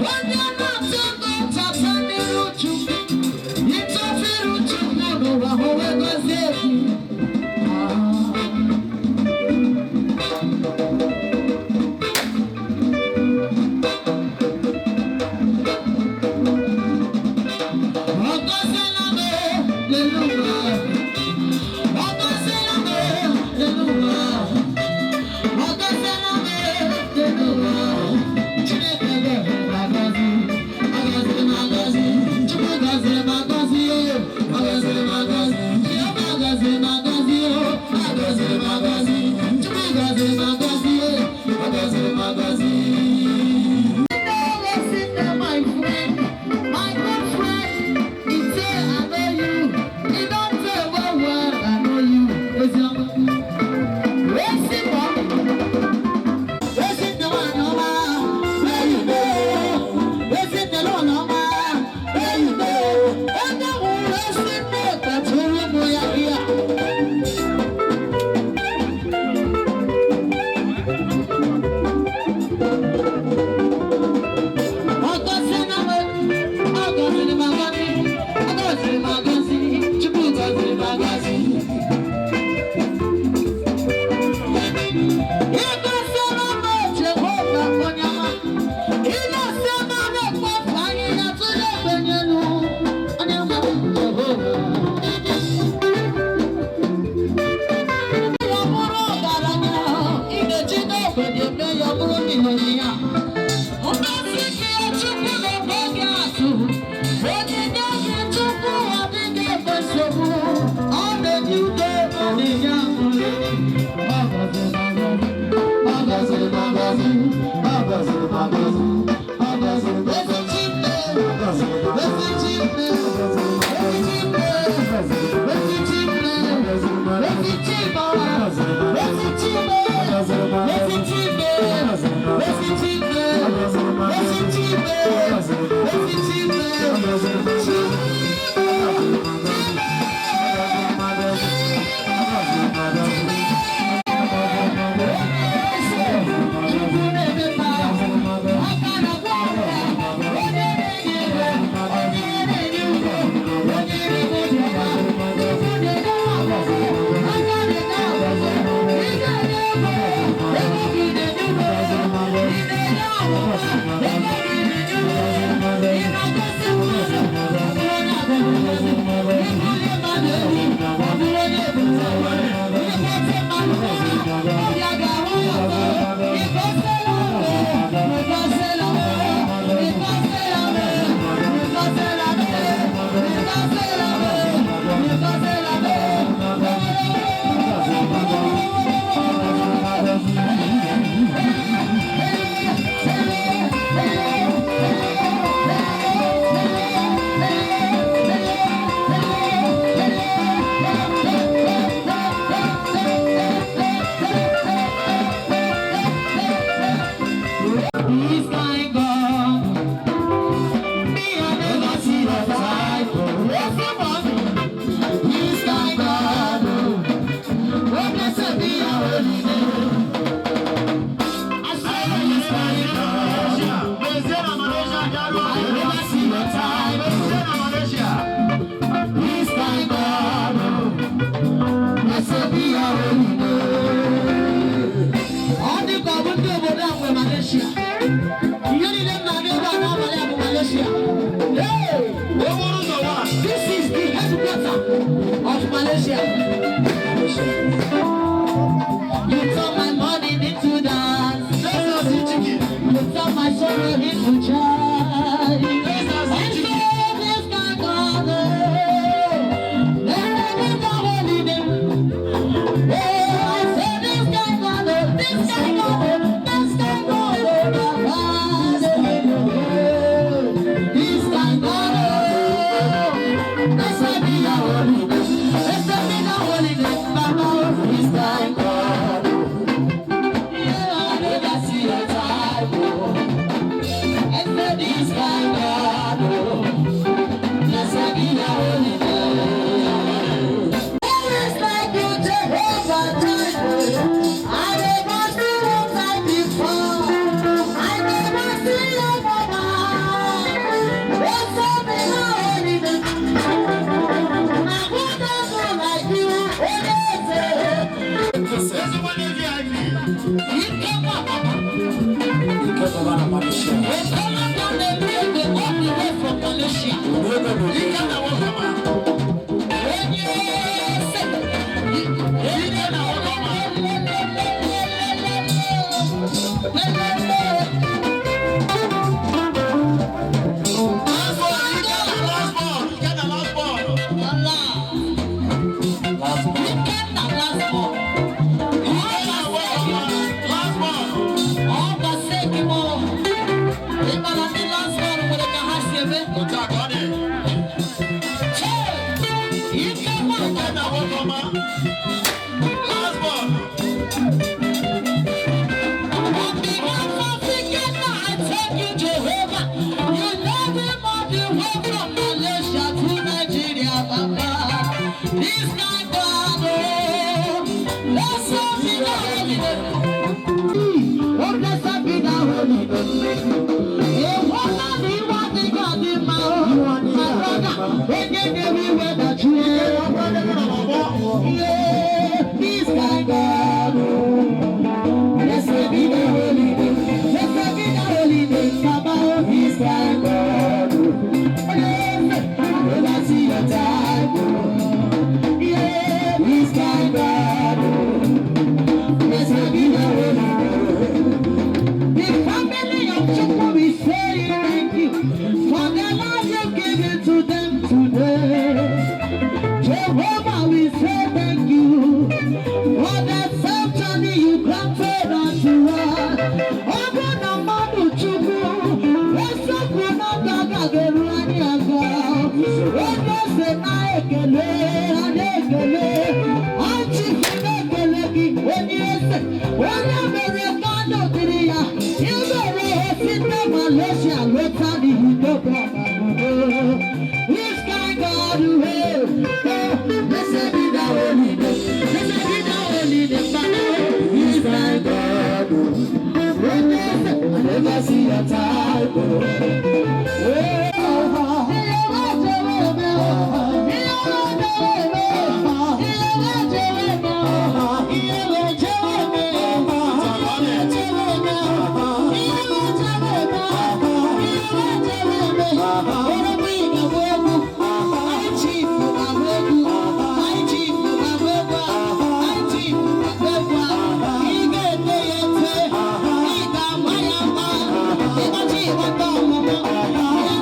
When you're not so good,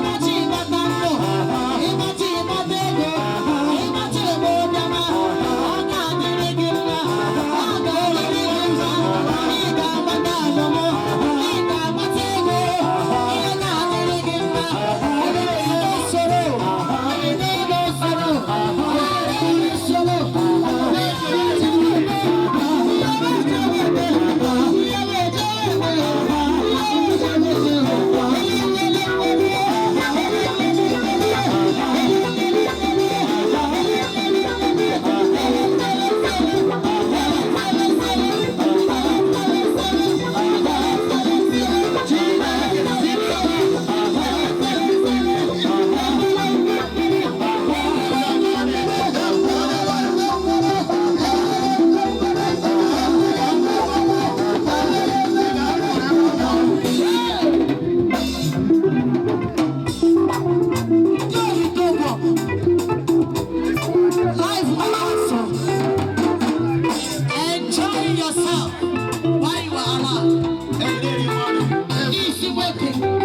What yourself while you are alive. Easy working.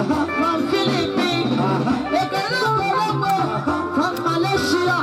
from Philippines, from Malaysia,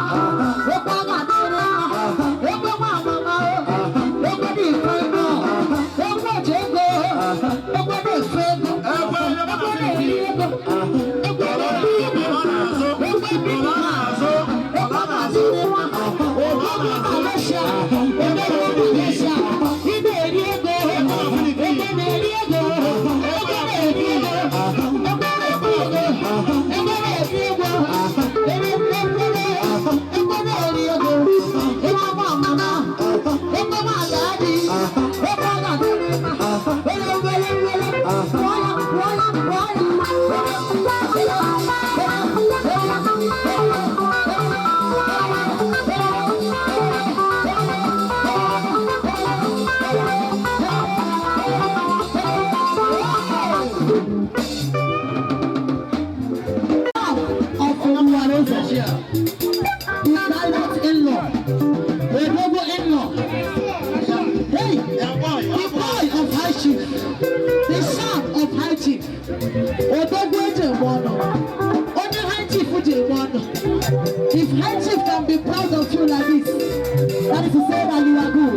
the son of High Chief. If High Chief can be proud of you like this, that is to say that you are good.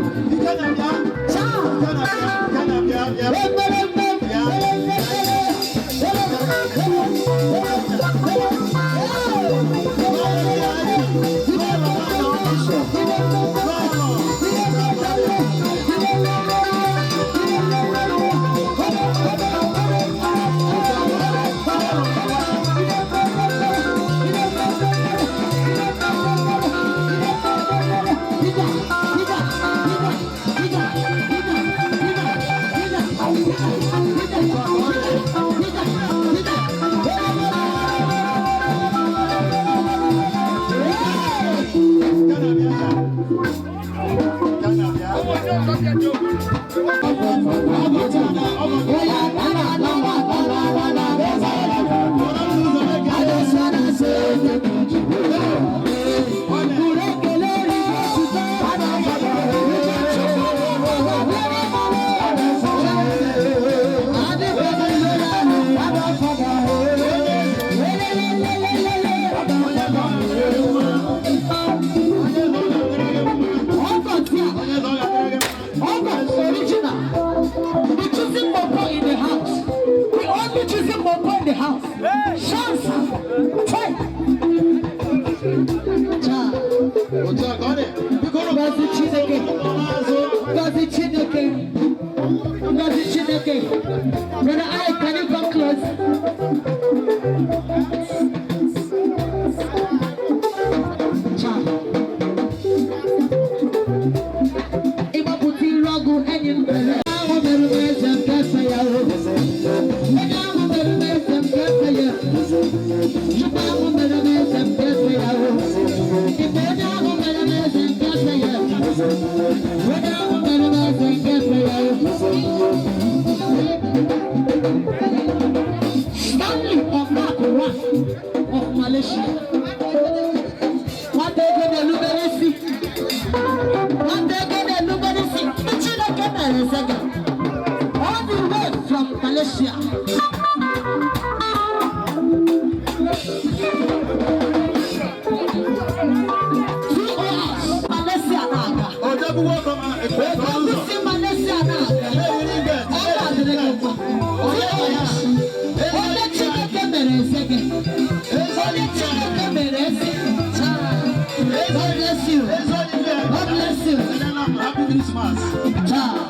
Brother I, can you come close? Stanley of Nakura of Malaysia. One day go to Luberesi. One day go to Luberesi. All the way from Malaysia. Happy Christmas. Ciao.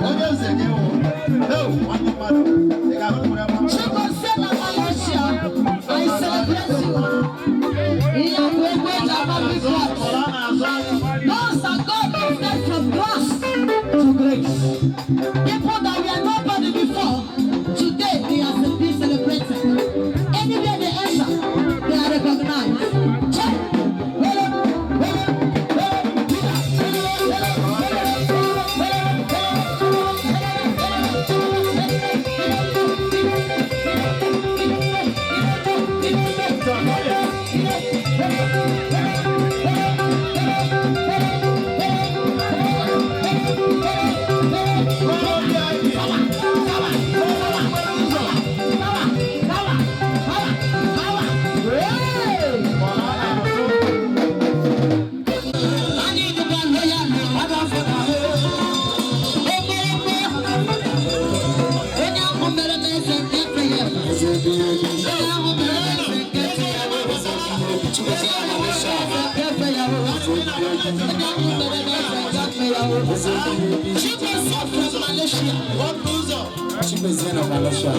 Chimezie na Malaysia.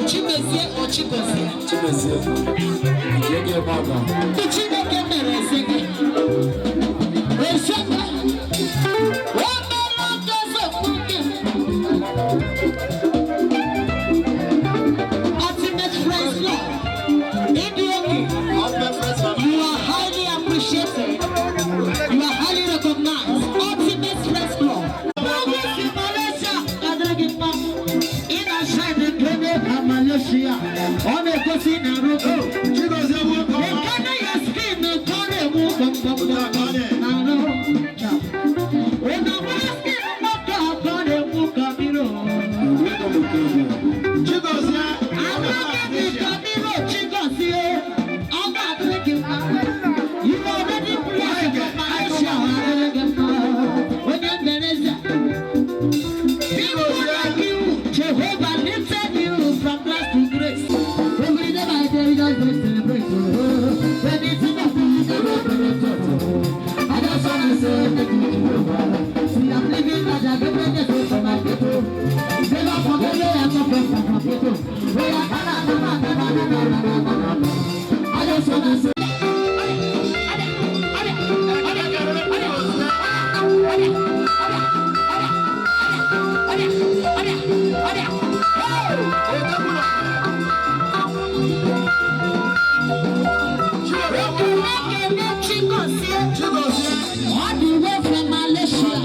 Chimezie or Chimezie? Chimezie. Yege baba. Chineke mere sege. Esema. Wamela kaza fuke. Ultimate friends law. Idioki. You are highly appreciated. You are highly recognized. Ultimate friends law. Malaysia, on a cosina roco. She goes over. They can't skin the corner. When the skin of the corner, Mukamiro. She goes here. I'm not getting Camilo. She goes here. I'm not drinking. You already played Malaysia. When you're Venezia, people like you, Jehovah lifted you from grace to grace. Every day by day we just celebrate. When it's in the food, I just want to say thank you. See, I'm living like a good man from my people. Never forget where I come from my people. Where I just want to say. All the way from Malaysia.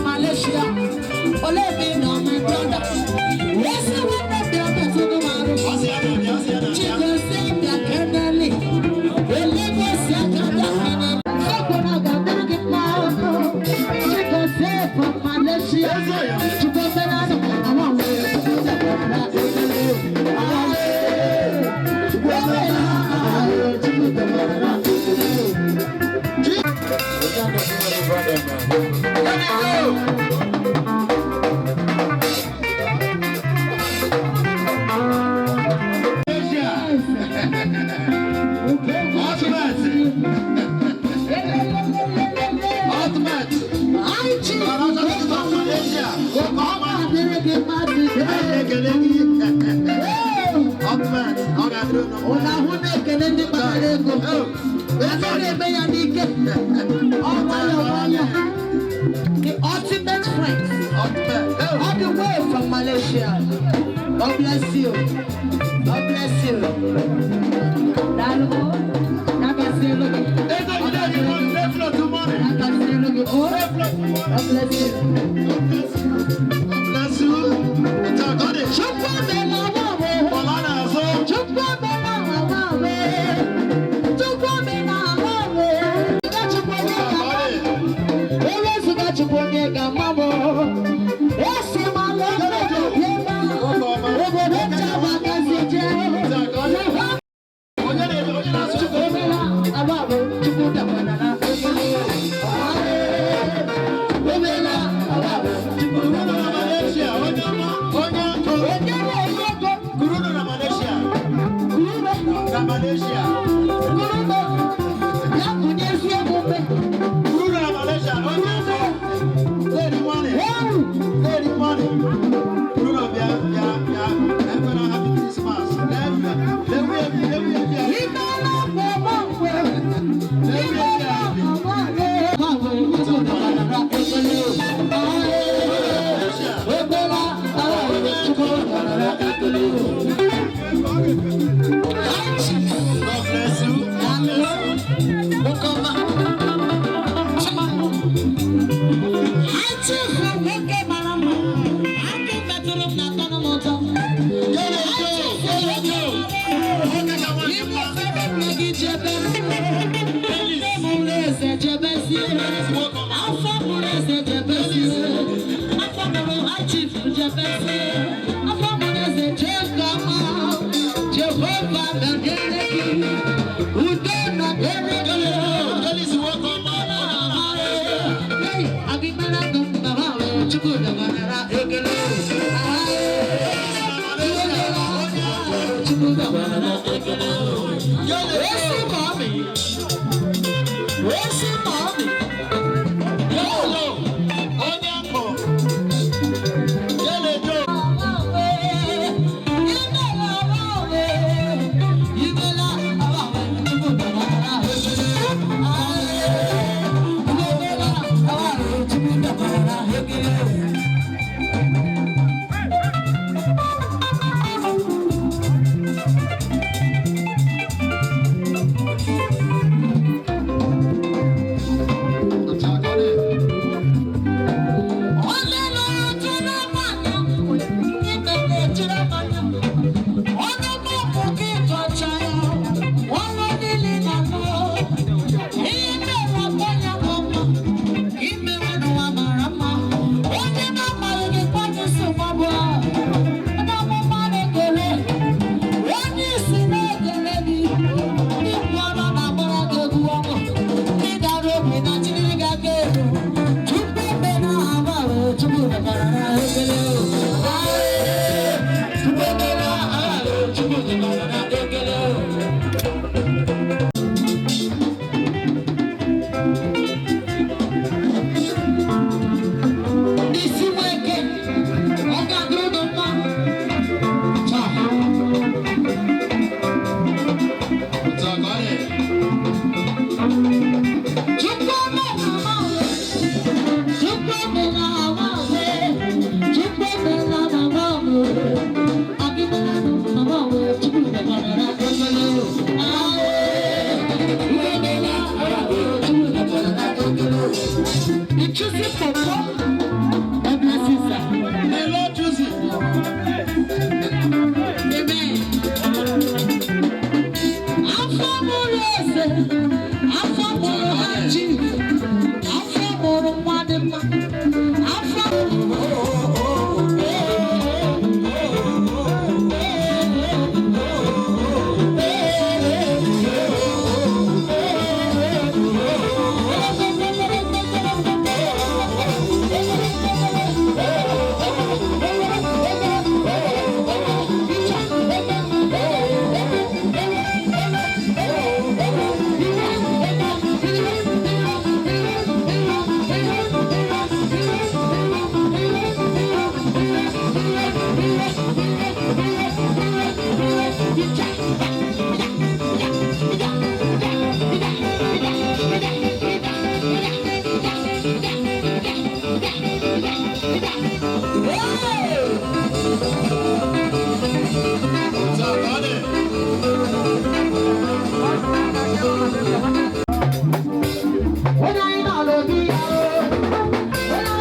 Malaysia. The ultimate friends, all the way from Malaysia. God bless you. God bless you. When I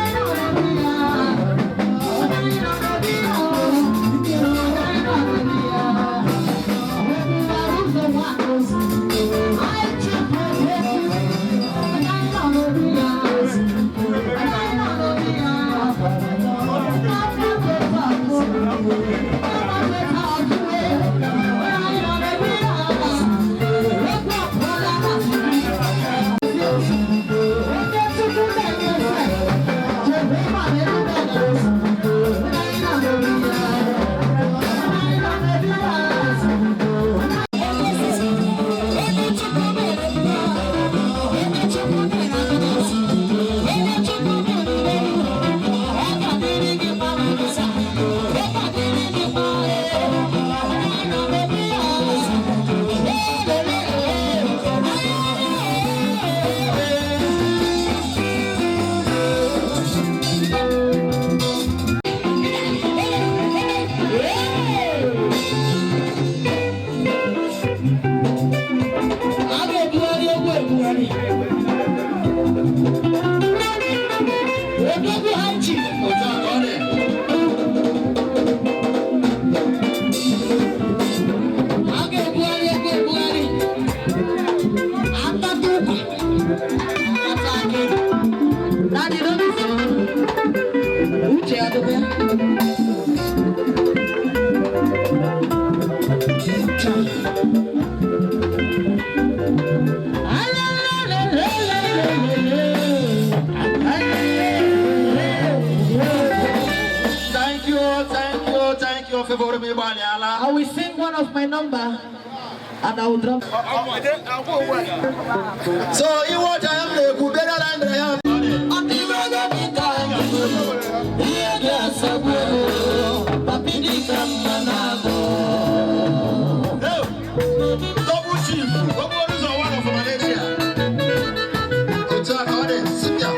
I will sing one of my number and I will drop. So you want to have the better than the help. Double chief, what is one of Malaysia? It's a hard Cynthia.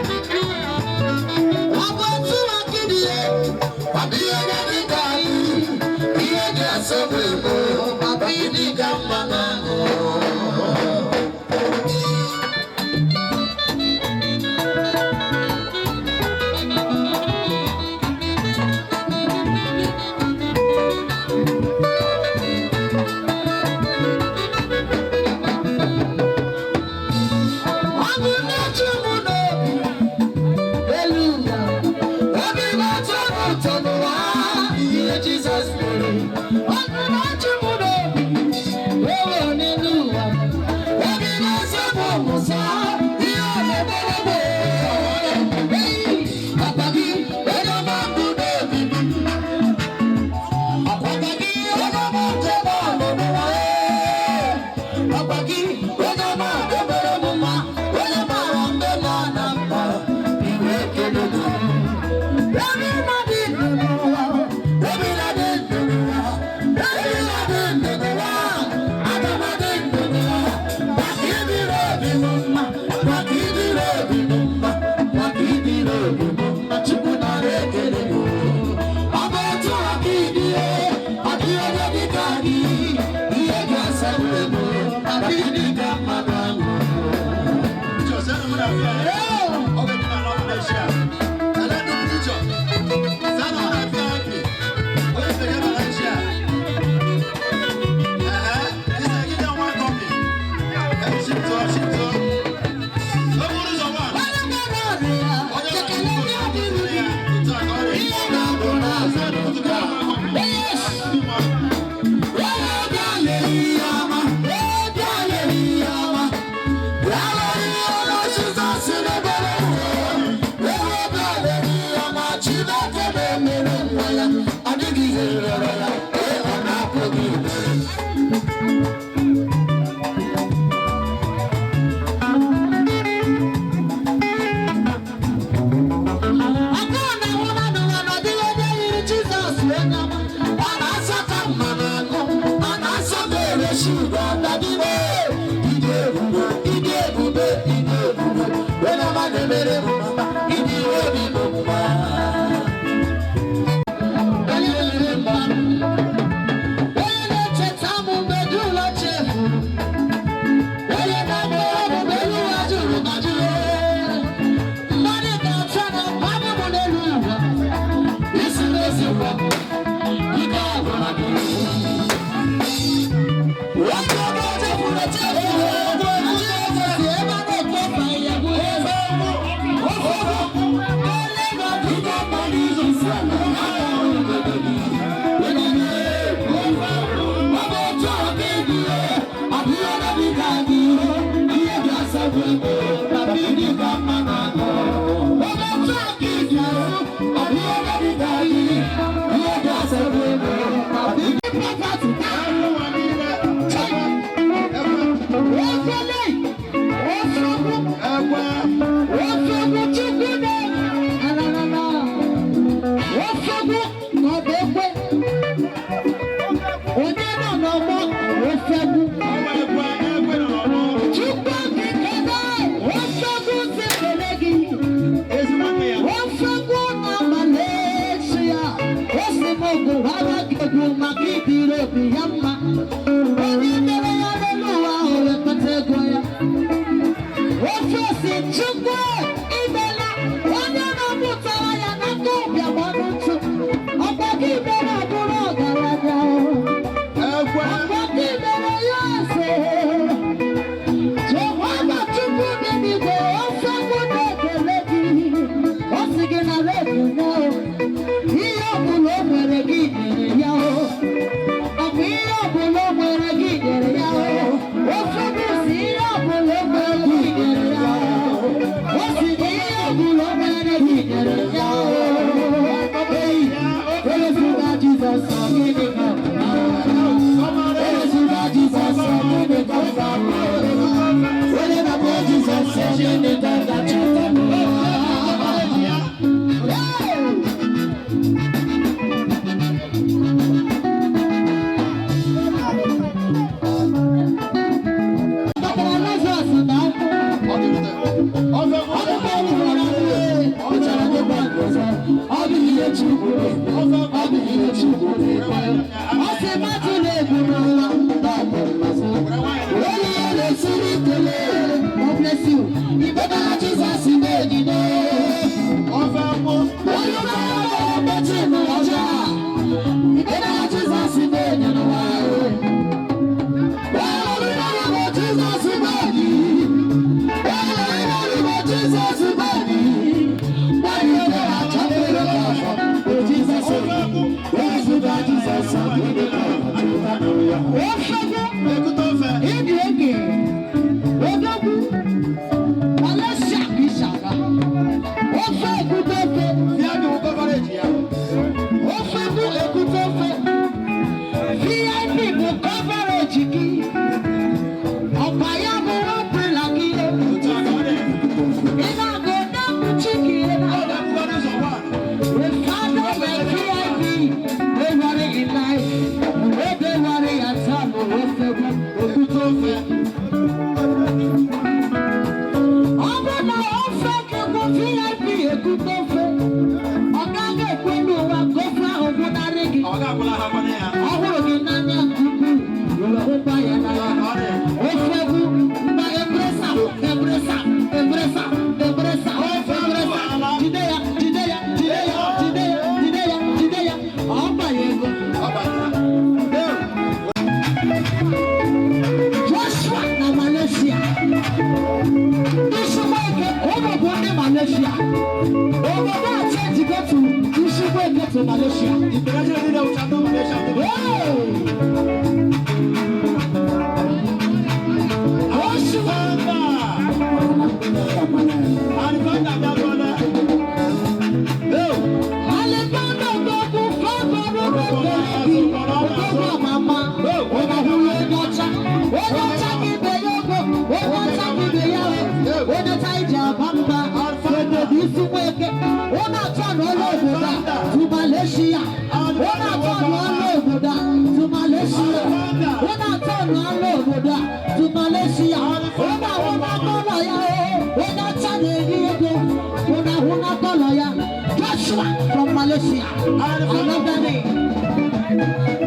From Malaysia, I love that name.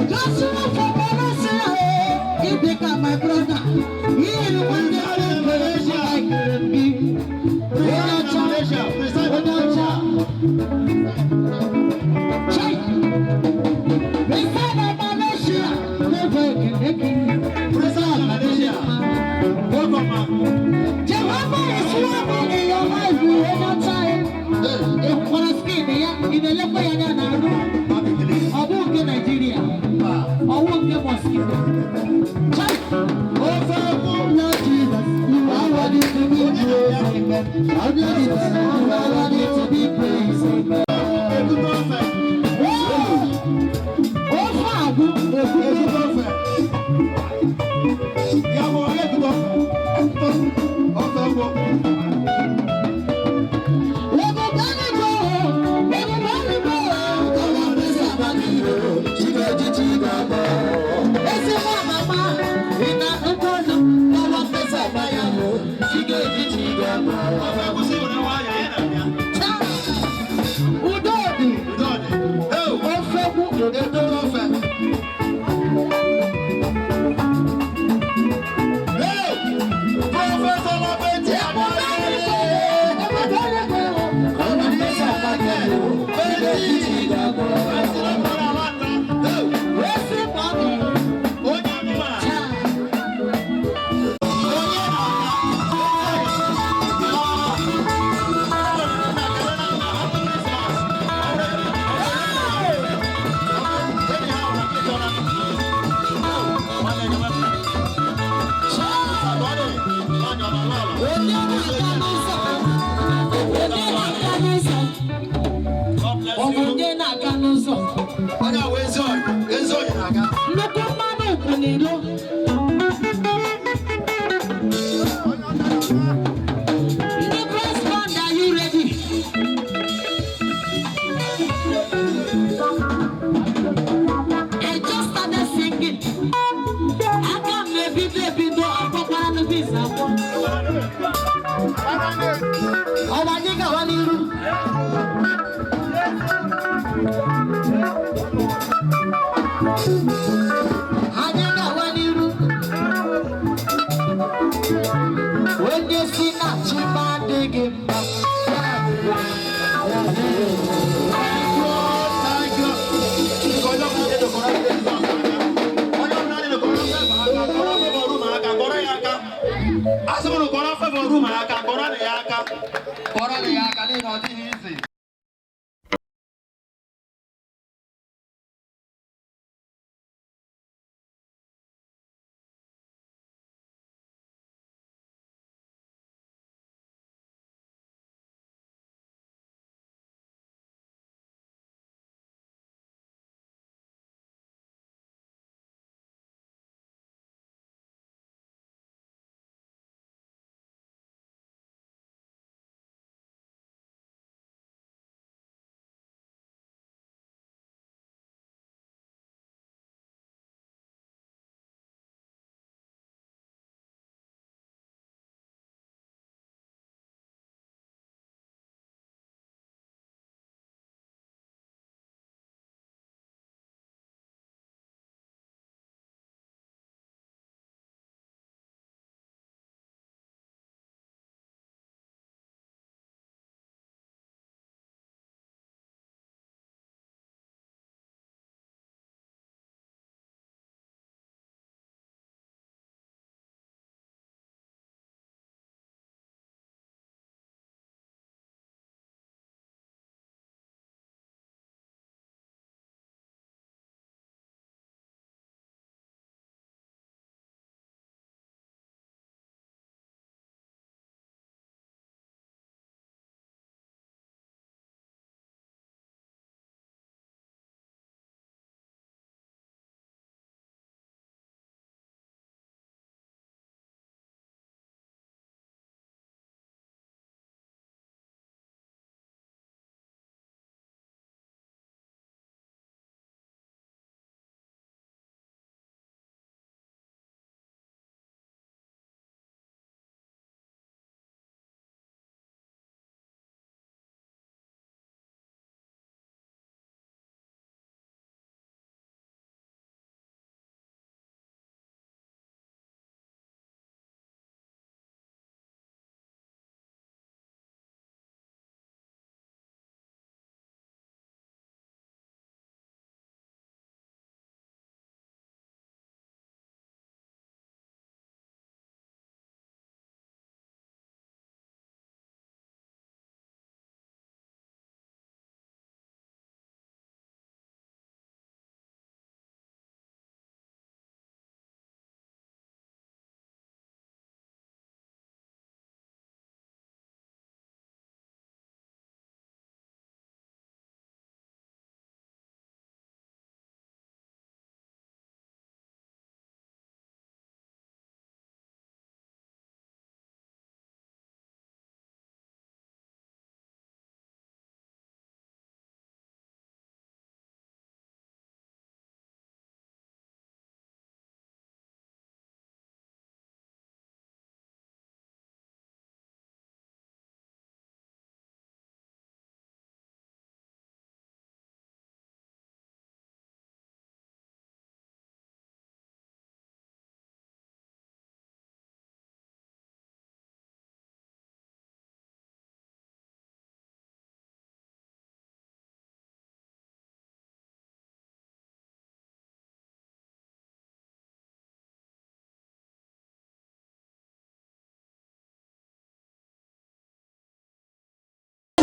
Joshua from Malaysia, he became my brother. He was the Malaysia like me. Jehovah is working in your life in your time. If one is in the level you are now, I won't get Nigeria. I won't get mosquito. Oh, Lord Jesus, you are worthy to be praised. I love you, you are worthy to be praised.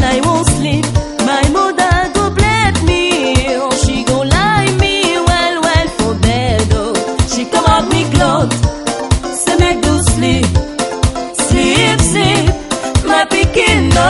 I won't sleep. My mother go bless me. Oh, she go lie me well for bed. Oh, she come up me clothes, say make do sleep, sleep, my pikin no.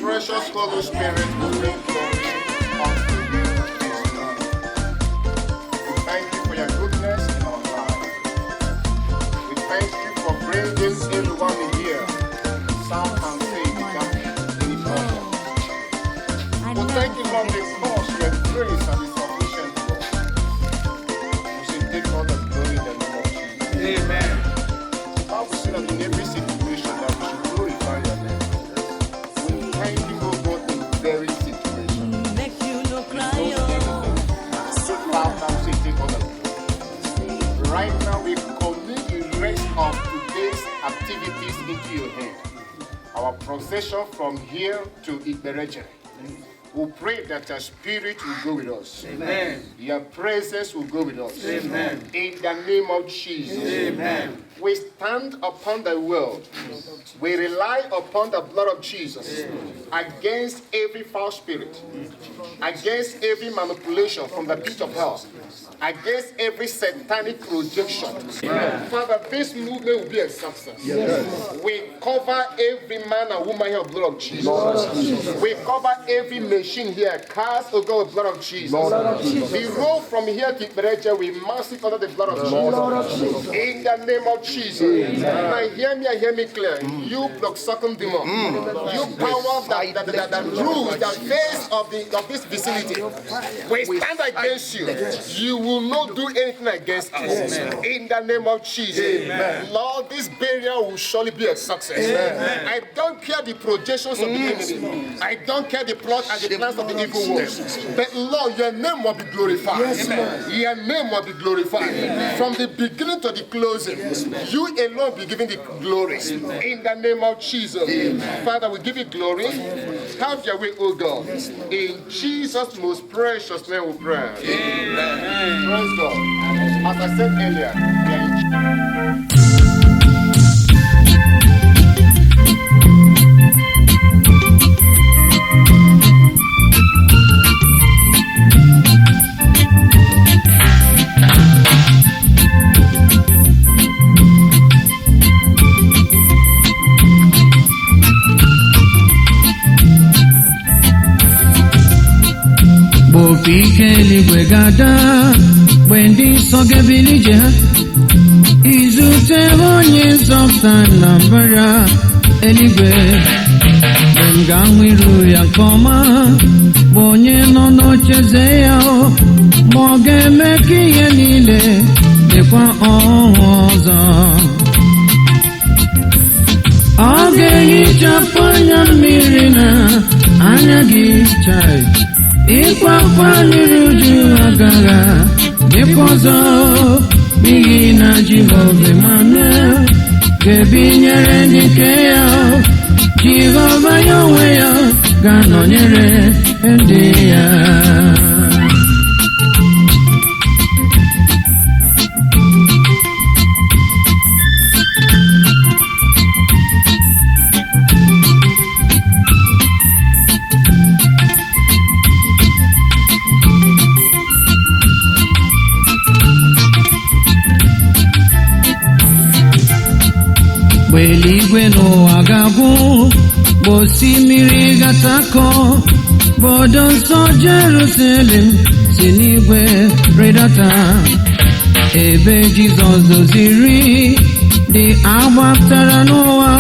Precious Holy Spirit, we bring glory unto you this morning. We thank you for your goodness in our lives. We thank you for bringing everyone in here sound and safe without any problem. We thank you, Lord, because your grace and is sufficient for us. We should take all the glory in the name of Jesus. Amen. The Bible says that in every situation that we should glorify your name. Thank you, oh God, in very situation. Make you no cry. Sit down and say, take all the glory. Right now, we commit the rest of today's activities into your hand. Our procession from here to Ikbereje. We pray that your spirit will go with us. Amen. Your presence will go with us. Amen. In the name of Jesus. Amen. We stand upon the world. We rely upon the blood of Jesus against every foul spirit, against every manipulation from the pit of hell, against every satanic projection. Father, this movement will be a success. Yes. We cover every man and woman here with the blood of Jesus. We cover every machine here, cars, oh God, with the blood of Jesus. The road from here to Ikbereje, we mass it under the blood of Jesus. In the name of Jesus. Now hear me clear. You block sucking demon. You power that rules the face of this vicinity. We stand against you. You will not do anything against us. In the name of Jesus. Amen. Lord, this burial will surely be a success. Amen. I don't care the projections of the enemy. I don't care the plot and the plans of the evil ones. But Lord, your name will be glorified. Yes, your name will be glorified. Amen. From the beginning to the closing, you alone be given the glory. Amen. In the name of Jesus. Amen. Father, we give you glory. Have your way, O God. In Jesus' most precious name we pray. Amen. Praise God. As I said earlier, we are in opi ike eluigwe ga-ada mgbe ndị nsọ ga-ebili ije ha izute onye nzọpụta na mbara eluigwe. Mgbe m ga-ahụ iru ya nke ọma bụ onye nọ n'ocheeze ya, ma ọ ga-eme ka ihe niile dịkwa ọhụụ ọzọ. Ọ ga-ehichapụ anya mmiri na anya gị chai, ịkwa akwa n'iru uju agaghị dịkwa ọzọ, n'ihi na Jehova Emmanuel ga-ebinyere ndị nke ya. Jehova ya onwe ya ga-anọnyere ndị ya. Mgbe eluigwe n'ụwa ga-agwụ, mgbe osimiri ga-atakọ, obodo nsọ Jerusalem si n'igwe rịdata, ebe Jizọs doziri dị agbapụtara n'ụwa,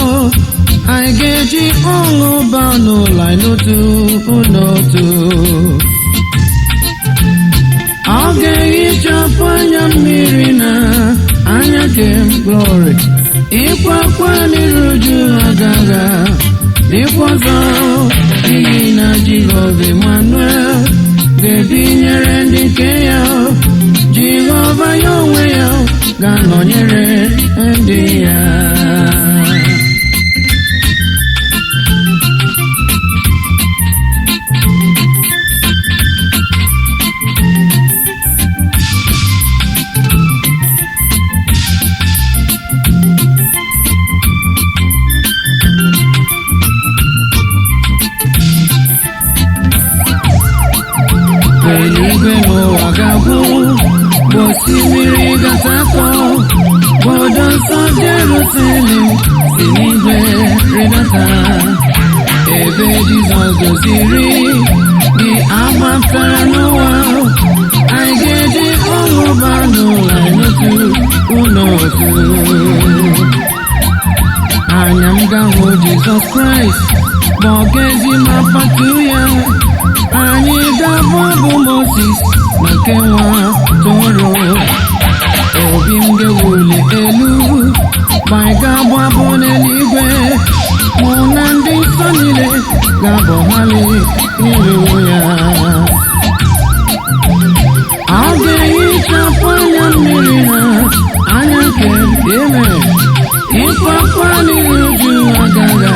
anyị ga-eji ọṅụ baa n'ụlọ n'otu n'otu. Ọ ga-ehichapụ anya mmiri na anya kem glory, ịkwa akwa n'iru uju agaghị dịkwa ọzọ, n'ihi na Jehova Emmanuel ga-ebinyere ndị nke ya. Jehova ya onwe ya ga-anọnyere ndị ya. Eluigwe n'ụwa ga-agwụ, osimiri ga-atakọ, obodo nsọ Jerusalem si n'igwe rịdata, ebe Jizọs doziri dị agbapụtara n'ụwa, anyị ga-eji ọṅụ baa n'ụlọ n'otu n'otu. Anya m ga-ahụ Jizọs Kraịst ma ọ ga-ezi ma patu ya. Anyị ga-abụ abụ Moses na nke nwa tụrụ, obi m ga-ewuli elu ma anyị ga-abụ abụ n'eluigwe, mụ na ndị nsọ niile ga-abụ hali iru ya. Ọ ga-ehichapụ anya mmiri na anya nke eme, ịkwa akwa n'iru uju agaghị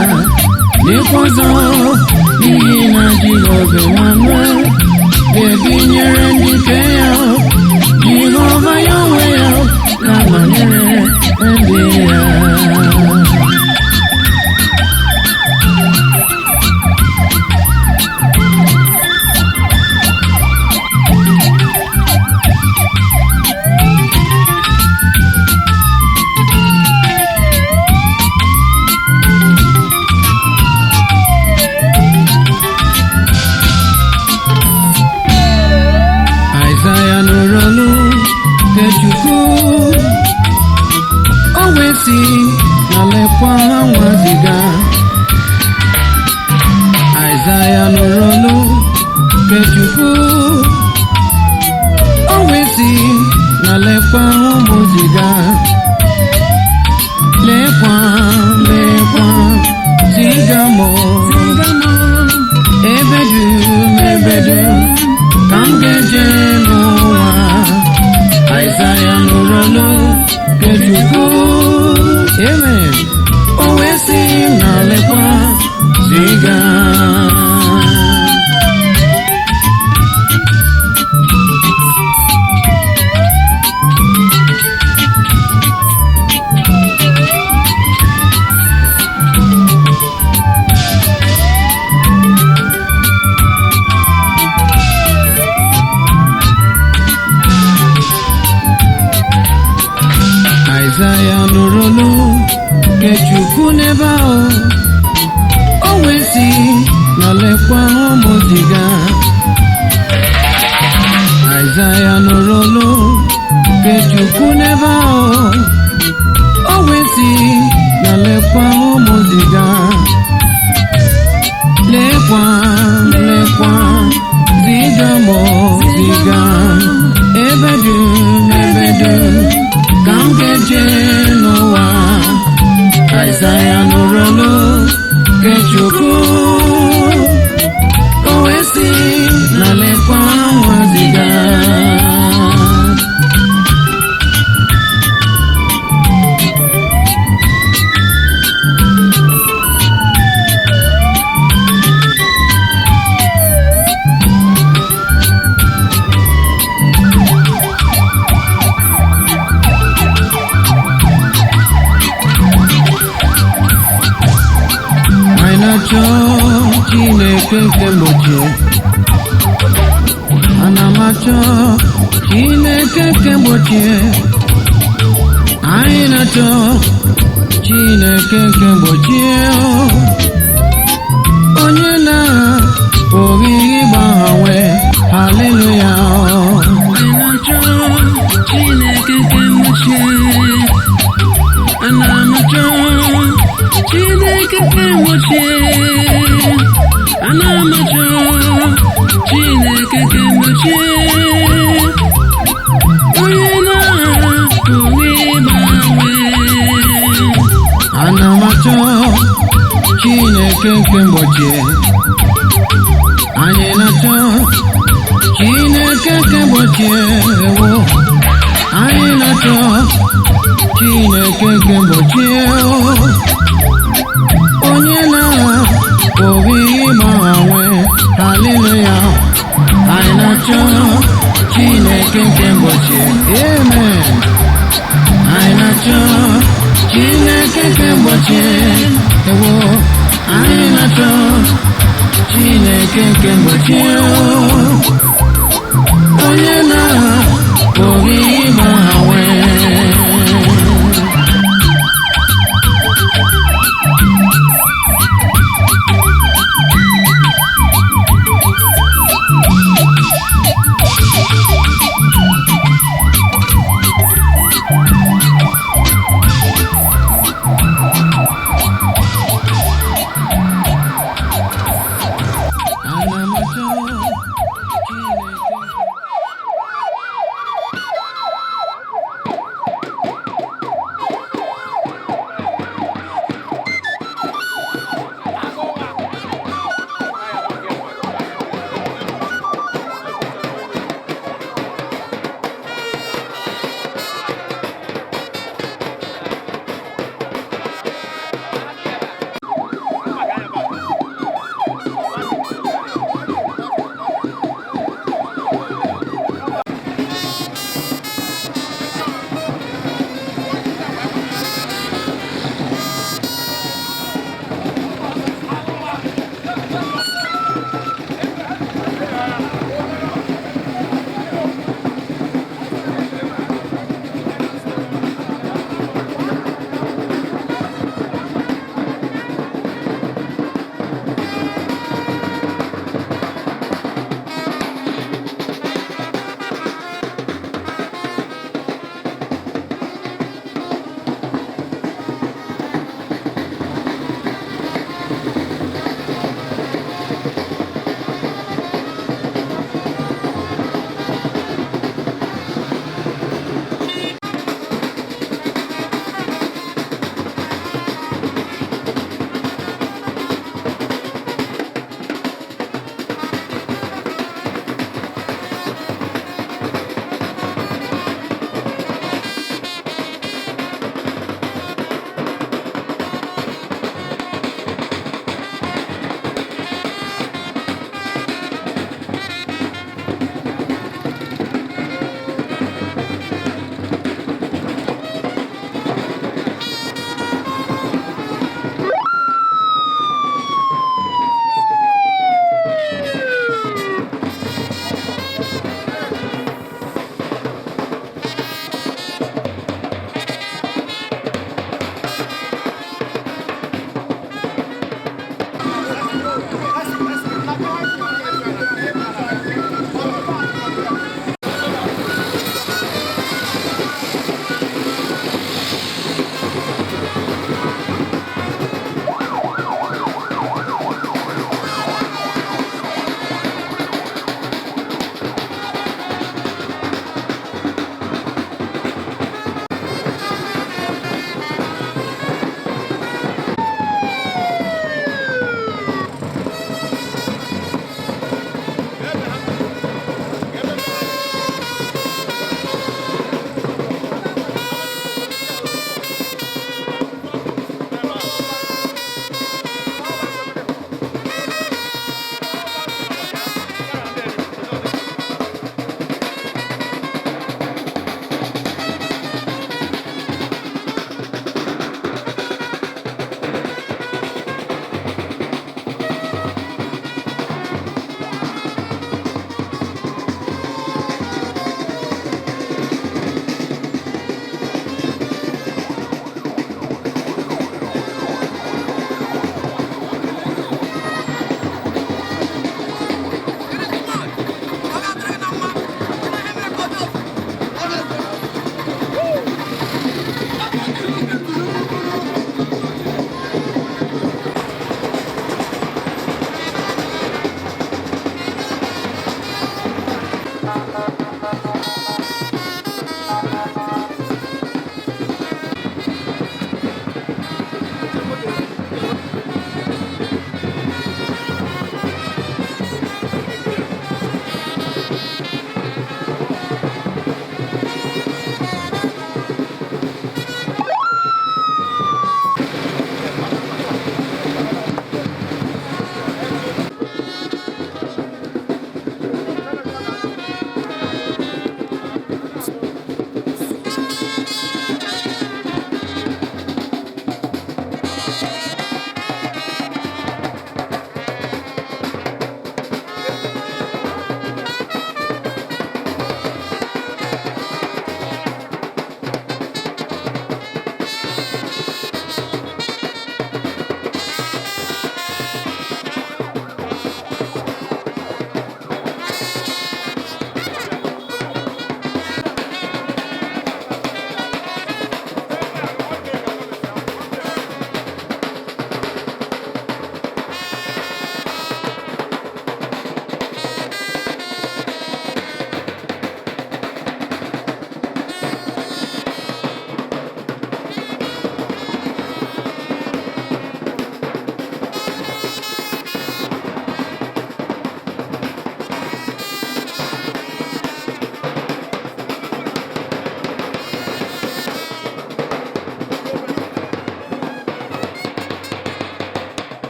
dịkwa ọzọ, n'ihi na Jehova Emmanuel ga-ebinyere ndị nke ya. Jehova ya onwe ya ga-anọnyere ndị ya. Aịzaya nụrụ olu nke Chukwu, o wee sị na lekwa ha nwaziga. Aịzaya nụrụ olu nke Chukwu, o wee sị na lekwa ha ụmụziga. Lekwa ziga mụ ebe dum ka m ga-eje n'ụwa. Aịzaya nụrụ olu nke Chukwu, amen, o wee sị na lekwa ziga. Aịzaya nụrụ olu nke Chukwu n'ebe ahụ, o wee sị na lekwa ụmụziga. Chineke nke mgbochi ana m achọ Chineke nke mgbochi anyị na-achọ Chineke nke mgbochi onye na-apụghị ịgbanwe haleluya anyị na-achọ Chineke nke mgbochi ana m achọ Chineke nke mgbochi ana m achọ Chineke nke mgbochi onye na-apụghị ịgbanwe ana m achọ Chineke nke mgbochi anyị na-achọ Chineke nke mgbochi ewo anyị na-achọ Chineke nke mgbochi onye na-apụghị ịgbanwe haleluya anyị na-achọ Chineke nke mgbochi amen anyị na-achọ Chineke nke mgbochi ewo anyị na-achọ Chineke nke mgbochi onye na-apụghị ịgbanwe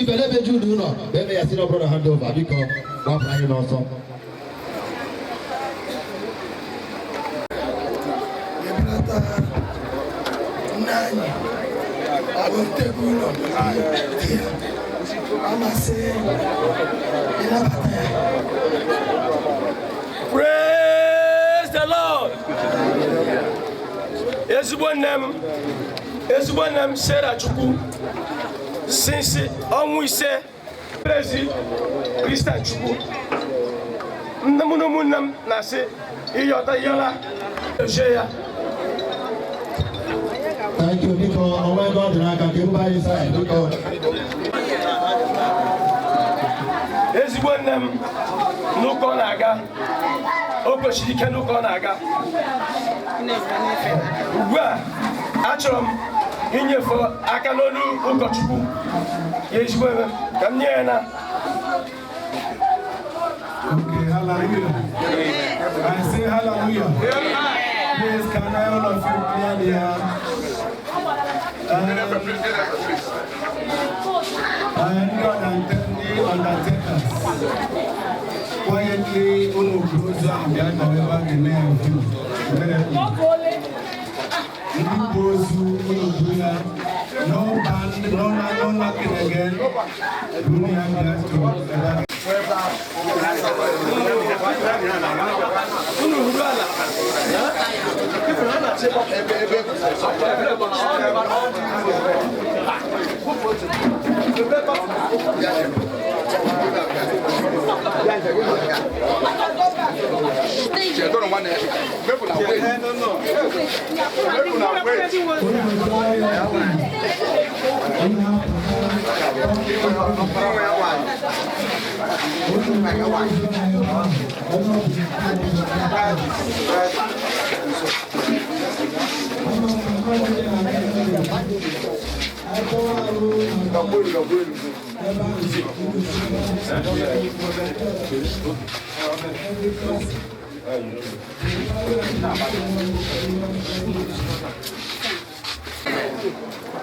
biko n'ebe Jude ụlọ ebe ya senior brother hand over biko gbapụ anyị n'ọsọ. Praise the Lord. Ezigbo nne m Sarah Chukwu since ọnwa ise Praise Christian Chukwu nne m na ụmụnne m na-asị ịyọta yọla oche ya. Thank you, biko ọnwa ebe ọ dị n'aka ka ebube anyị saa biko. Ezigbo nne m n'ụka ọ na-aga o kwesịrị ike n'ụka ọ na-aga ugbu a achọrọ m inyefe aka n'olu ụkọchukwu ya ezigbo eme ka m nye ya na Okay, hallelujah. I say hallelujah. Please, can I all of you clear here? Undertakers. Quietly, Unubuza, and the other the name of you. No band, no knocking again.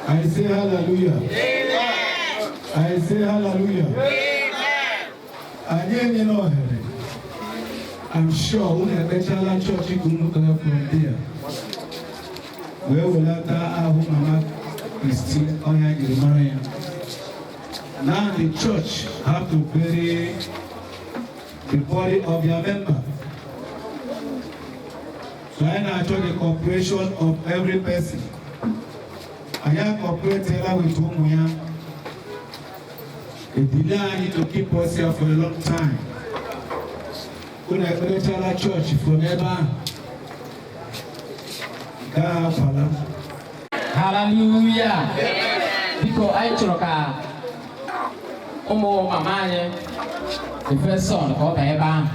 I say hallelujah. Amen. I say hallelujah. Amen. You know, I'm sure we have better church from there. Where will that Mama Christine Oya Gilmaria? Now the church have to bury the body of their member. So I now show the cooperation of every person. I am cooperating with whom we are. A delay I need to keep us here for a long time. When I go to our church from ever. Hallelujah. Because I choka Omo Mamanye, the first son of Eba.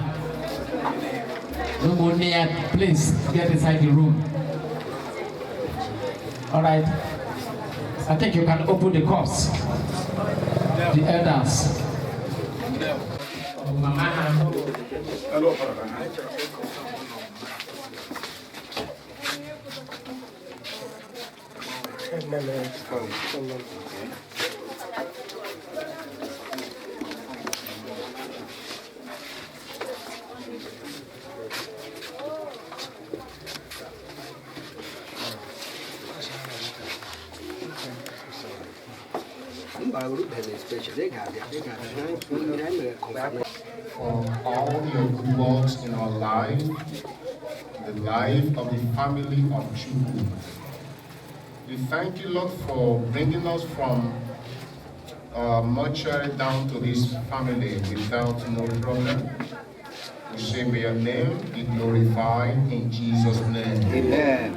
No more near, please get inside the room. All right. I think you can open the cups. The elders. For all your good works in our life, the life of the family of Chukwu. We thank you, Lord, for bringing us from mortuary down to this family without no problem. We say, may your name be glorified in Jesus' name. Amen.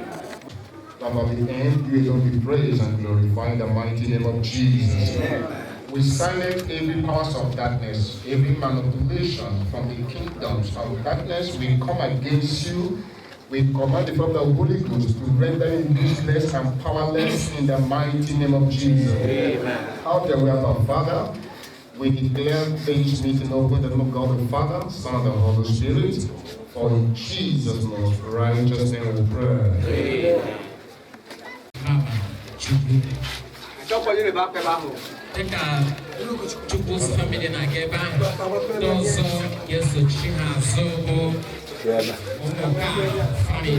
From the end, you will be praised and glorified in the mighty name of Jesus. Amen. We silence every powers of darkness, every manipulation from the kingdoms of darkness. We come against you. We command the from the Holy Ghost to render you useless and powerless in the mighty name of Jesus. Amen. Out there we have our Father. We declare this meeting open in the name of God the Father, Son, and the Holy Spirit. For in Jesus' most righteous name we pray. Amen. dịka Chukwu's family na-aga ebe ahụ ndị ọzọ ga-esochi ha azụ bụ ụmụka family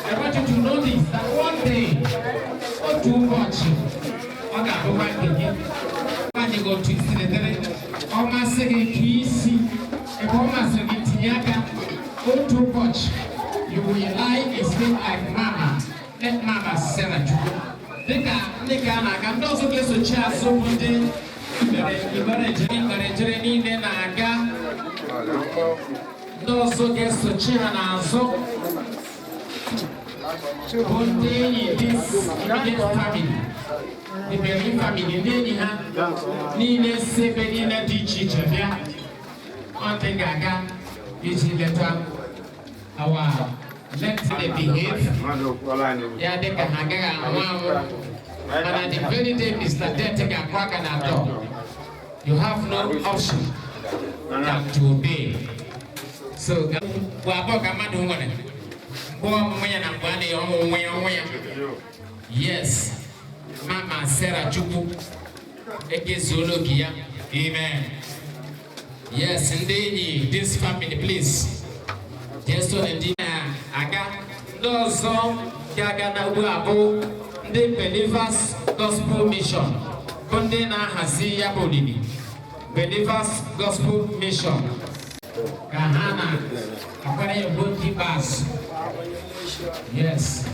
I want you to notice that one day or too much. Okay, go back again. When you go to the almost easy, and almost tiaka, or too much. You will lie and sleep like mama. Let mama sell it. They can also get a chance so one day. Also gets to China. One day in this immediate family, the Berlin family, they have nearly 7 in a teacher. One thing I got is letter our let them behave. Yeah, they can hang around. And at the very day, Mr. Denting and crack an door. You have no option than to obey. So, yes, Mama Sarah Chukwu, amen. Yes, indeed, this family, please. Just so indeed, Aga, those the Believers Gospel Mission, Kondena Hasia Bolini, Believers Gospel Mission, Kahana, Akwane Boki Bas. Yes.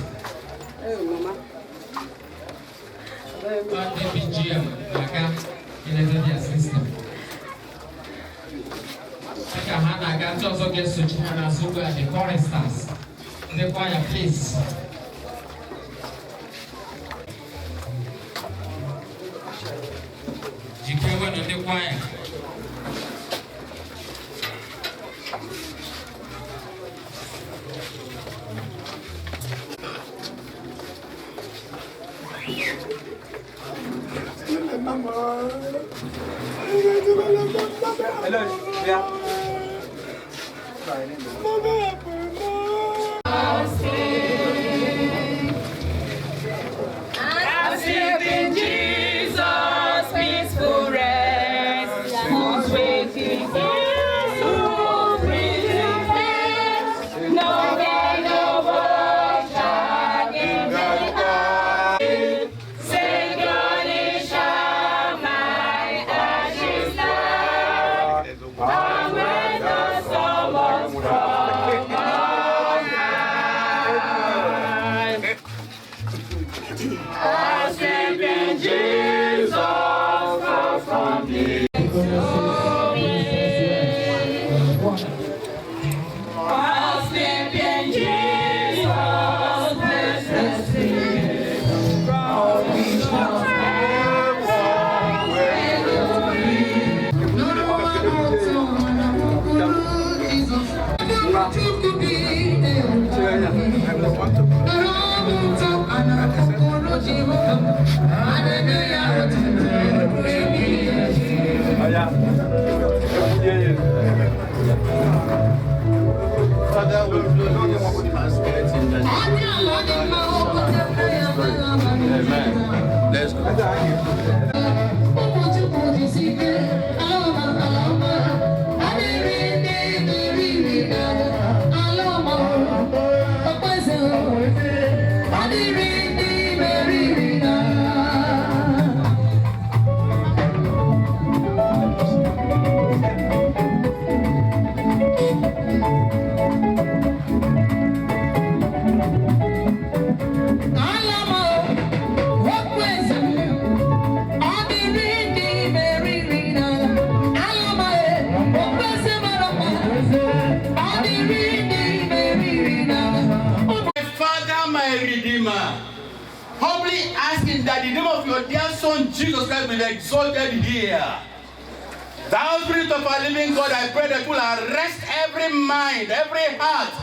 But the BGM, Aka, in the system. Kahana got also gets to China Zuga and the choristers. The choir, please. You can run on the choir. Hello, yeah. Let's go. I Humbly asking that the name of your dear Son Jesus Christ be exalted here. Thou Spirit of our living God, I pray that you will arrest every mind, every heart,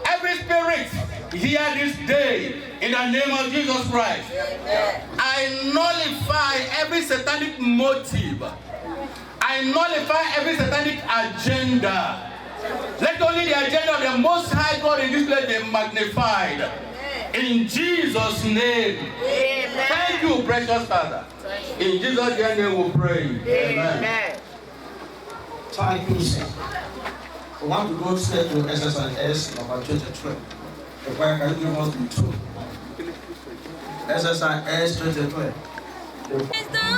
every spirit here this day in the name of Jesus Christ. I nullify every satanic motive. I nullify every satanic agenda. Let only the agenda of the Most High God in this place be magnified. In Jesus' name. Amen. Thank you, precious Father. In Jesus' name we pray. Amen. Thank you, sir. We want to go straight to SSIS number 2012. The choir can give us the two. SSIS 2012. Praise the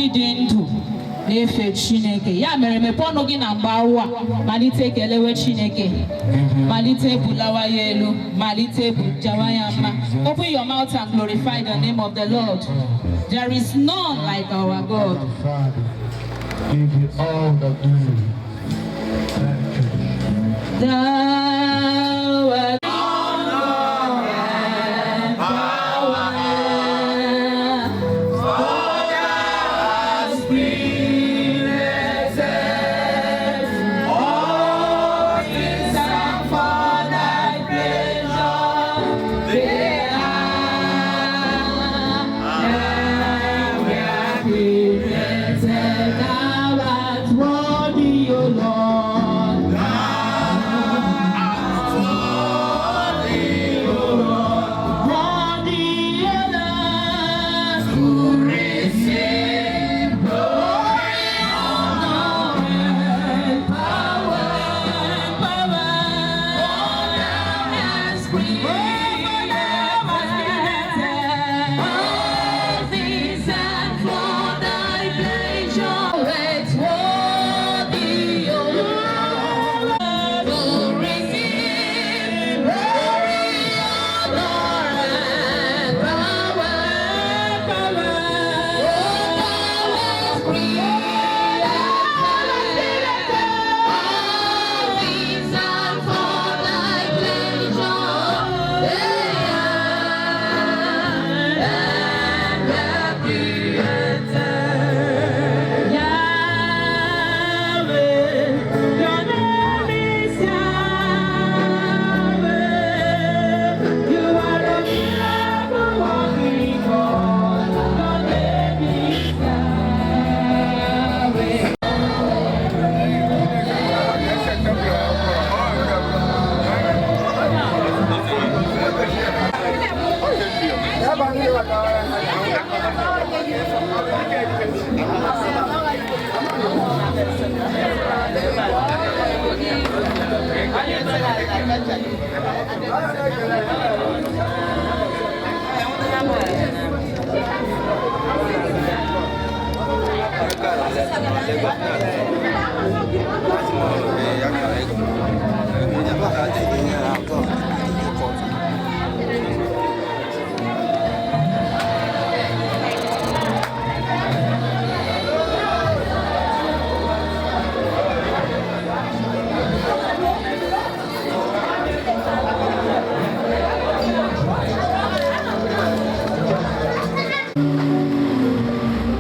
ndị dị ndụ na-efe Chineke. Ya mere mepee ọnụ gị na mgbe awa malite kelewe Chineke, malite bulawa ya elu, malite bujawa ya mma. Open your mouth and glorify the name of the Lord. There is none like our God. Give you all the glory. Thank you.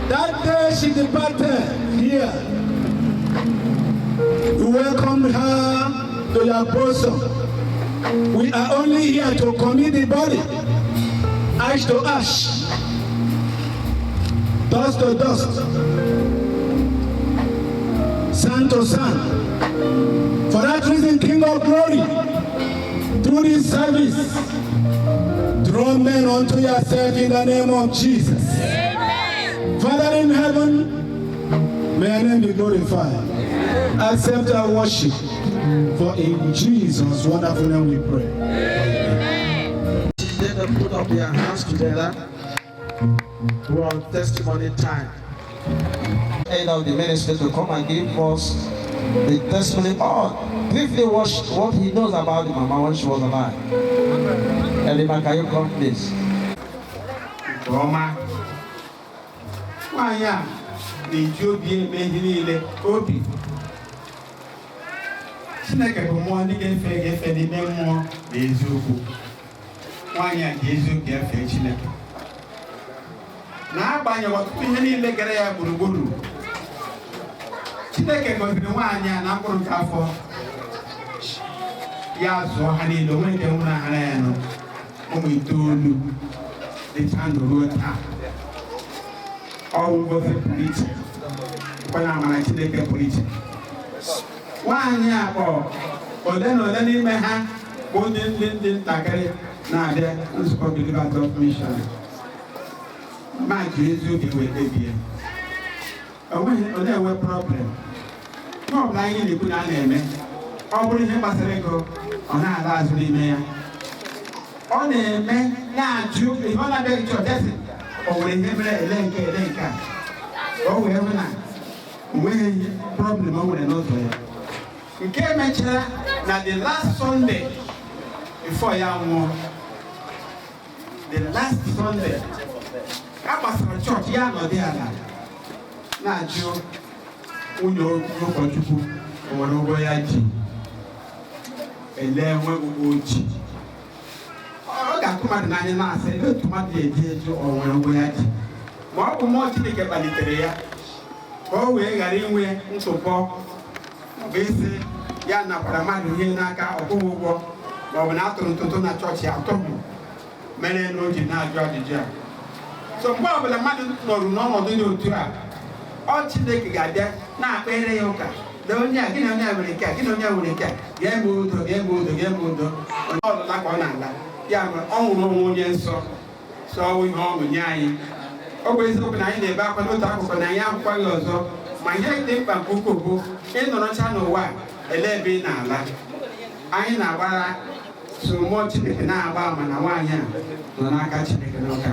Thou art she departed here. You welcomed her to your bosom. We are only here to commit the body, ash to ash, dust to dust, sand to sand. For that reason, King of Glory, through this service, draw men unto yourself in the name of Jesus. Amen. Father in heaven, may your name be glorified. Accept our worship, for in Jesus' wonderful name we pray. Amen. Let them put up their hands together for testimony time. End of the ministry to come and give us the testimony or briefly what he knows about the mama when she was alive. Elima, can you come please? Roma. Why, the Jobi made it open. Chineke bụ mmụọ ndị ga-efe efe n'ime mmụọ na eziokwu. Nwaanyị a ji eziokwu efe Chineke. N'agbanyeghị ọtụtụ ihe niile gara ya gburugburu, Chineke gọziri nwaanyị a na mkpụrụ nke afọ ya zụọ ha niile, onwe nke nwụrụ ahara ya nọ ụmụ itoolu dịcha ndụ ruo taa. Ọ bụ ngọzi pụrụ iche, kwanye amara Chineke pụrụ iche. Nwaanyị a kpọrọ ole na ole n'ime ha bụ ndị ntakịrị na-abịa nzukọ Believers of Mission. Ma ji eziokwu wee kpebie. Ọ na-enwe problem. Ihe ọbụla anyị na-ekwu na a na-eme, ọ bụrụ ihe gbasara ego, ọ na-ala azụ n'ime ya. Ọ na-eme na-ajụ ihe ọ na-abịaghị chọọ desi, o nwere ihe mere ele nke a. o wee hụ na onweghị problem o nwere n'ụzọ ya nke mechara na the last Sunday before ya nwụọ the last Sunday a gbasara chọọchị ya nọdụ ala na-ajụ nwunye ụkọchukwu o nwere ụgwọ ya ji ele nwe ụgwọ oji ọ ga-akụ mmadụ n'anya na-asị ebe otu mmadụ ga-eji eju o nwere ụgwọ ya ji ma ọ bụ mmụọ Chineke kpalitere ya ka o wee ghara inwe ntụpọ bụ isi ya nakwara mmadụ ihe n'aka ọkwụghị ụgwọ ma ọ bụ na atụrụ ntụtụ na chọọchị atọghị mere na o ji na-ajụ ajụjụ a so mgbe ọbụla mmadụ nọrụ n'ọnọdụ dị otu a ọ Chineke ga-abịa na-akpere ya ụka na onye a gị na onye a nwere nke a gị na onye a nwere nke a ga-eme udo ga-eme udo ga-eme udo onye ọlụla ka ọ na-ala ya mere ọ nwụrụ onwe onye nsọ sọ ihe ọṅụ nye anyị ọ bụ eziokwu na anyị na-ebe akwa n'otu akụkụ na anyị ahụkwaghị ọzọ ma ihe dị mkpa nke ukwuu bụ ịnọrọcha n'ụwa ele ebe ị na-ala anyị na-agbara so mmụọ Chineke na-agba ama na nwaanyị a nọ n'aka Chineke n'ụka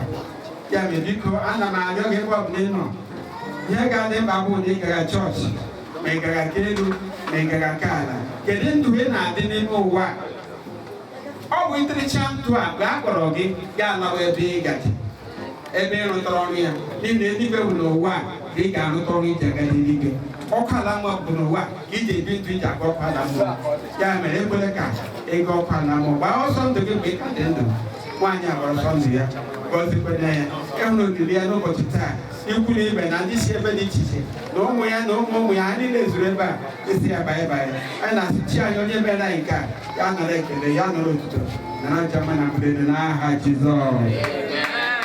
ya mere biko ana m arịọ gị ebe ọ bụla ị nọ ihe ga-adị mkpa bụ na ị gara chọọchị ma ị gara nke elu ma ị gara nke ala kedu ndụ ị na-adị n'ime ụwa ọ bụ ịtịrịcha ndụ a mgbe a kpọrọ gị ga-alawa ebe ị gaji ebe ị rụtara ọrụ ya n'ihi na eluigwe bụ n'ụwa ka ị ga-arụta ọrụ iji aga n'eluigwe ọkụ ala mmụọ bụ n'ụwa ka iji ebi ndụ iji aga ọkụ ala mmụọ ya mere ekwele ka ego ọkụ ala mmụọ gbaa ọsọ ndụ gị mgbe ị ka dị ndụ nwaanyị a gbara ọsọ ndụ ya gọzikwena ya ịhụ na olili ya n'ụbọchị taa ikwu na ibe na ndị si ebe dị iche iche na ụmụ ya na ụmụ ya ha niile zuru ebe a esi ya banye banye anyị na-asị chi anyị onye mere anyị nke a ya nọrọ ekele ya nọrọ otuto na aja mma na mberede n'aha Jizọs.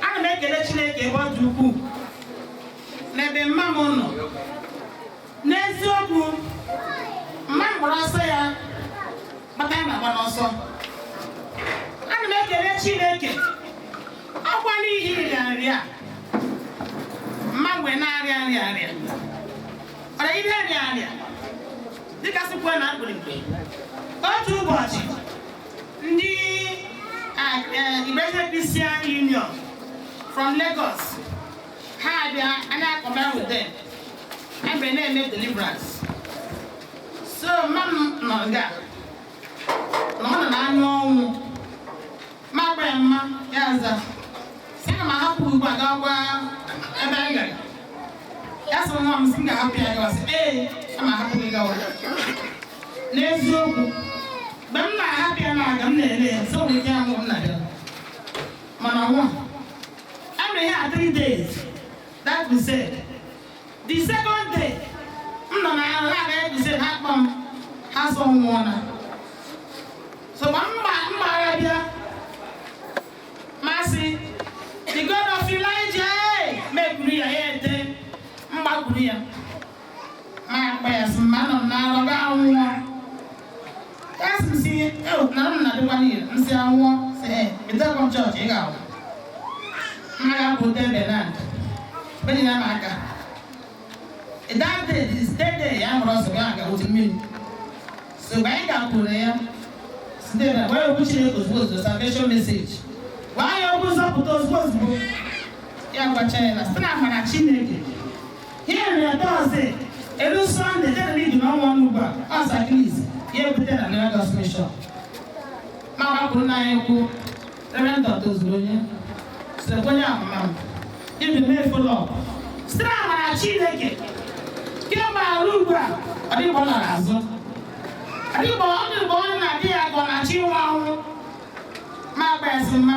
Ana m ekele Chineke ebe ọ dị ukwuu n'ebe mma m nọ n'eziokwu mma m gbara ọsọ ya kpata ya na-agba n'ọsọ. Ana m ekele Chineke ọkwa n'ihi nrịanrịa mma mgbe na-arịa nrịanrịa ọra ihe nrịanrịa dịka sikwa na mkpirikpi otu ụbọchị ndị Igbete Christian Union from Lagos ha bịa and I combine with them and they make deliverance so mama nọ nga na ọ nọ n'anya ọnwụ ma gba ya mma ya aza sị na ma hapụ ugbu a gaa gwa ebe anyị gara ya sị nwa m sị m ga-ahapụ ya gawa sị ee ama hapụ gị gawa n'eziokwu mgbe m na-ahapụ ya na-aga m na-ele ya so nwere ike ahụ m na-abịa mana nwa I'm here 3 days that we said the second day m nọ na ala we said ha kpọm ha sọ nwụọ na so mma agha bịa masị the God of Elijah mekuru ya ya ete mgbakwuru ya ma akpa ya sị ma nọ na arọ ga nwụọ ya sị m si na m na-adịkwa n'ihe m si anwụọ sị bitakwa m chọọchị ị ga-anwụ m ga-apụta ebe na benyi na maka that day this day ya nwere ọsọ ga aga otu mmiri so mgbe anyị ga-apụrụ ya site na wee okwu Chineke ozugbo salvation message gwa ya okwu nzọpụta ozugbo ya gwacha ya na site na amara Chineke ihe nri Thursday elu Sunday jedere iji n'ọnwa n'ugbu a ọsa Chris ya ebute na Lagos Mission ma gbakwuru na ya ekwu Reverend Dr. Ozuronye site onye amama m ibi mee follow site na amara Chineke kemgbe arụ ugbu a ọ dịghị ọ nọrọ azụ adịghị onye na-adị ya ka ọ na-achị nwa ọnwụ ma agba esi mma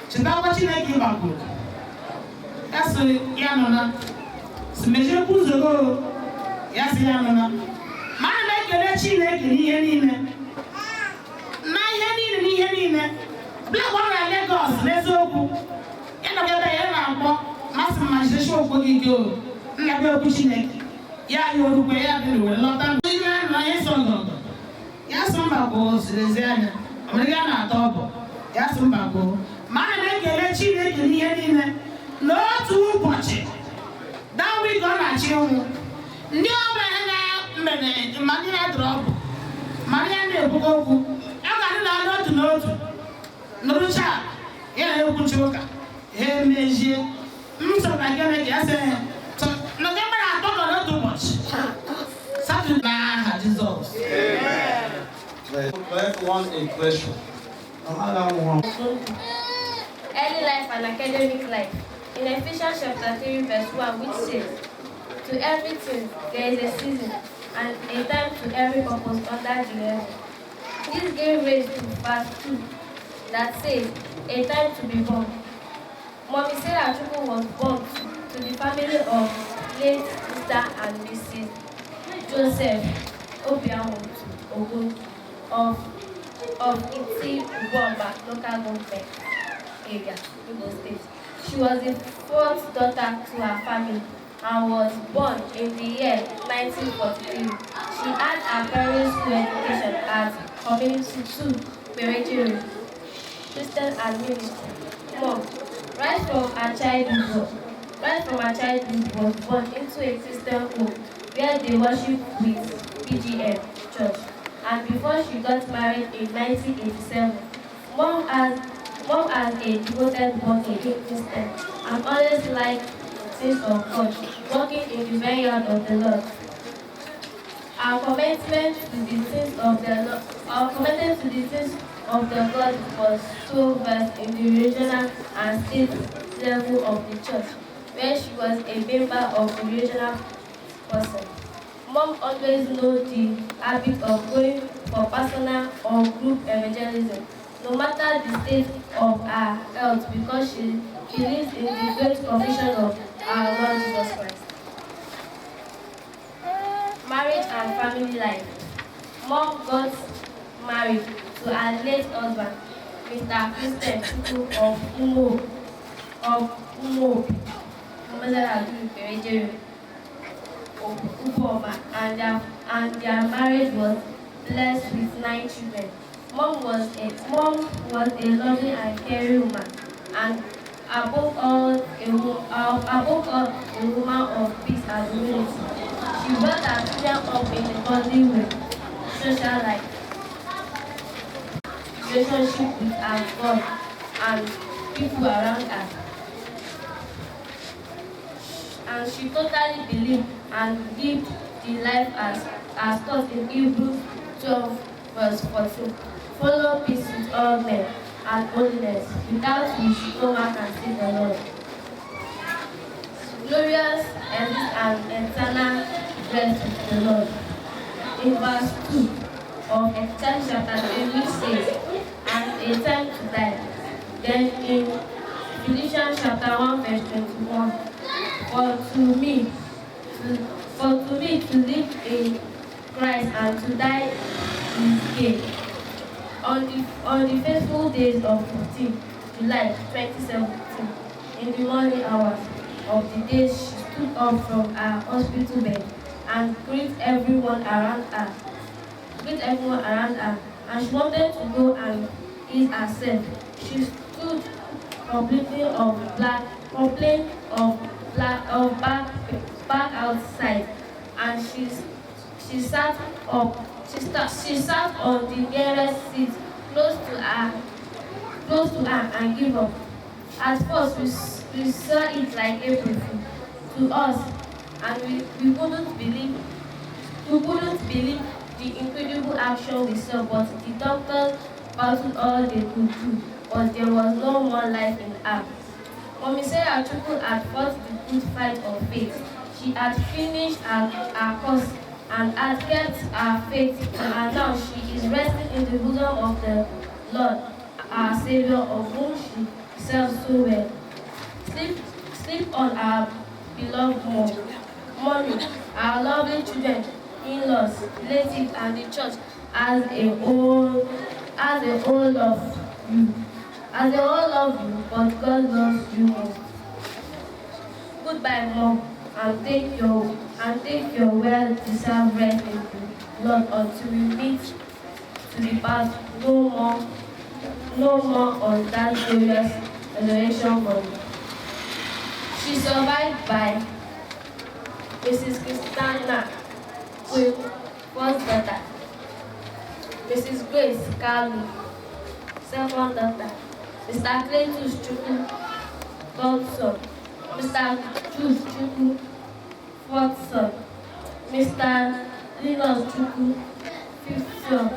chetakwa Chineke ịgbakwuru ya sị ya nọ na si mechekwa ụzọ gị ya sị ya nọ na ma ana m ekele Chineke n'ihe niile na ihe niile black one na Lagos n'eziokwu ịnọgị ebe ya na-akpọ masị m ma jidechi okwu gị gị o nnabịa okwu Chineke ya anyị orukwe ya dị were lọta ihe na anyị sọ ngọngọ ya sọ mba bụ sirezi anya ọmụrụ ya na-atọ ọbụ ya sọ mba bụ ma ana m ekele Chineke n'ihe niile n'otu ụbọchị dawi ka ọ na-achị ụmụ ndị ọbụla ya na-mere ma ndị na-adụrụ ọbụ ma ndị ya na-ekwukọ okwu ya ga-adị na n'otu n'otu nụrụcha ya na-ekwuchi ụka ha emejie m sọ na Chineke ya sị na ndị mmadụ atọ nọ n'otu ụbọchị. Satọde n'aha Jizọs. One in question. Early life and academic life. In Ephesians chapter 3 verse 1, which says, "To everything there is a season and a time to every purpose under the heaven." This gave rise to verse 2 that says, "A time to be born." Mommy Sarah Chukwu was born to the family of late Mr. and Mrs. Joseph Obiamotu Ogun of Iti Ubomba local government area, Igbo State. She was the fourth daughter to her family and was born in the year 1943. She had her primary school education at Community 2, Perejiru, Christian and Ministry. Mom, right from her childhood was born into a Christian home where they worship with PGM Church. And before she got married in 1987, Mom as a devoted born-again Christian and always liked things of God, working in the vineyard of the Lord. Our commitment to the things of the God was so vast in the regional and state level of the church, where she was a member of the regional person. Mom always knows the habit of going for personal or group evangelism, no matter the state of her health, because she believes in the great commission of our Lord Jesus Christ. Marriage and family life. Mom got married to her late husband, Mr. Christian Chukwu of Uboma, and their marriage was blessed with 9 children. Mom was a loving and caring woman, and above all, a woman of peace and humility. She brought her children up in a godly way, social life, relationship with our God and people around her. And she totally believed and lived the life as taught in Hebrews 12 verse 14. Follow peace with all men and holiness, without which no man can see the Lord. Glorious and eternal rest with the Lord. In verse 2 of Ephesians chapter 3, which says, "And a time to die." Then in Philippians chapter 1 verse 21, For to me to live in Christ and to die is gain." On the faithful days of 15 July 2017, in the morning hours of the day, she stood up from her hospital bed and greeted everyone around her. And she wanted to go and ease herself. She stood complaining of back outside, and she sat up. She sat on the nearest seat close to her and gave up. At first, we saw it like April Fool to us, and we couldn't believe the incredible action we saw. But the doctors battled all they could do, but there was no more life in her. Mommy Sarah Chukwu had fought the good fight of faith. She had finished her course and had kept her faith, and now she is resting in the bosom of the Lord, our Savior, of whom she serves so well. Sleep on our beloved mommy, our lovely children, in-laws, relatives, and the church as a whole love you. As they all love you, but God loves you more. Goodbye, Mom, and take your well-deserved rest in the Lord until we meet to the past no more on that glorious resurrection morning. She survived by Mrs. Christina Quinn, first daughter, Mrs. Grace Kalu, second daughter, Mr. Cletus Chukwu, third son, Mr. Juice Chukwu, 4th son. Mr. Linus Chukwu, 5th son.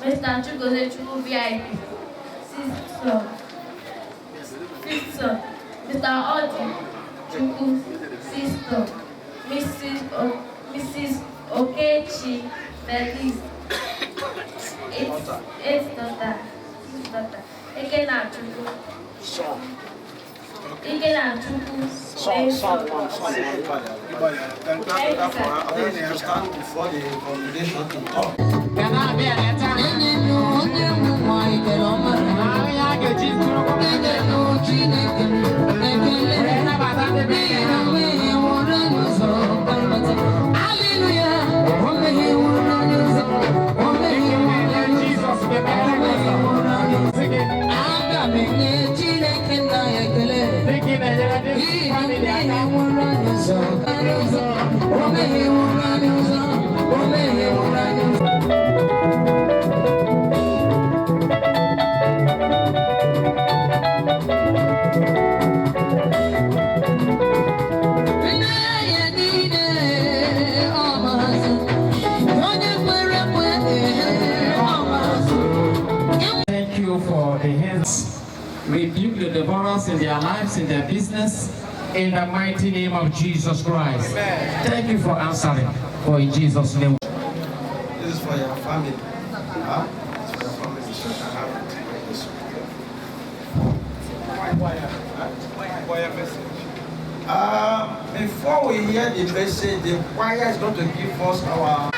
Mr. Chukwuze Chukwu VIP, 6th son. 5th son. Mr. Odi Chukwu, 6th son. Mrs. Okechi Feliz, 8th daughter. 6th daughter. Ekena Chukwu. Ekena Chukwu. Can I be a letter? Thank you for the hands. Rebuke the devourers in their lives, in their business, in the mighty name of Jesus Christ. Amen. Thank you for answering. For in Jesus' name. This is for your family. Huh? It's for your family. So I have to take this. Before we hear the message, the choir is going to give us our.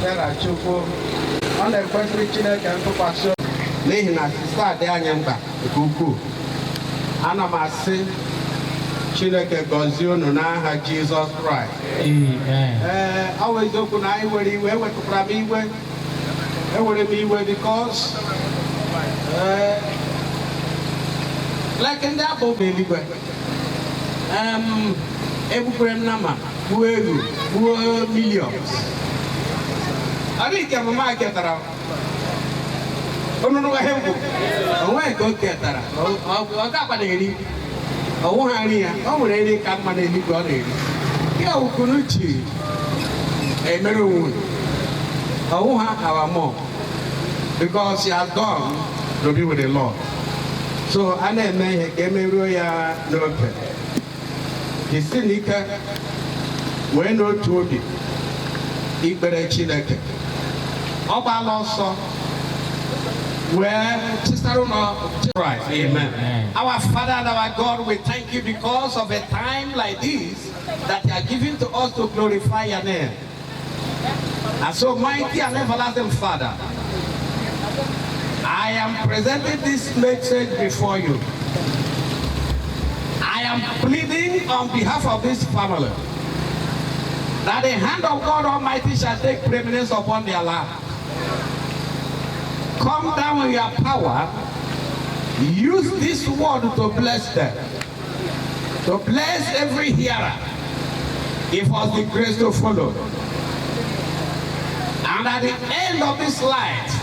Sarah Chukwu, ọ na-ekwesịrị Chineke ntụkwasị obi n'ihi na sista adị anyị mkpa nke ukwuu. Ana m asị Chineke gọzie unu n'aha Jizọs Kraịst. Ọ bụ eziokwu na anyị were iwe, ewetụkwara m iwe. Ewere m iwe because like ndị abụ eluigwe. Egbukere m nama, gbuo ego, gbuo millions. I didn't get my mic at all. Oh, no, I have to. I went to get that. I got my lady. I won't have any. I won't any come my lady got it. Yeah, Kunuchi. A maroon. I won't have our mom because she has gone to be with the Lord. So I never gave me Roya Nope. The Sinica went no to it. Ibere Chineke. Ọba also where Sister right. Amen. Our Father and our God, we thank you because of a time like this that you are giving to us to glorify your name. And so, mighty and everlasting Father, I am presenting this message before you. I am pleading on behalf of this family that the hand of God Almighty shall take preeminence upon their life. Come down with your power use this word to bless them, to bless every hearer. Give us the grace to follow. And at the end of this life,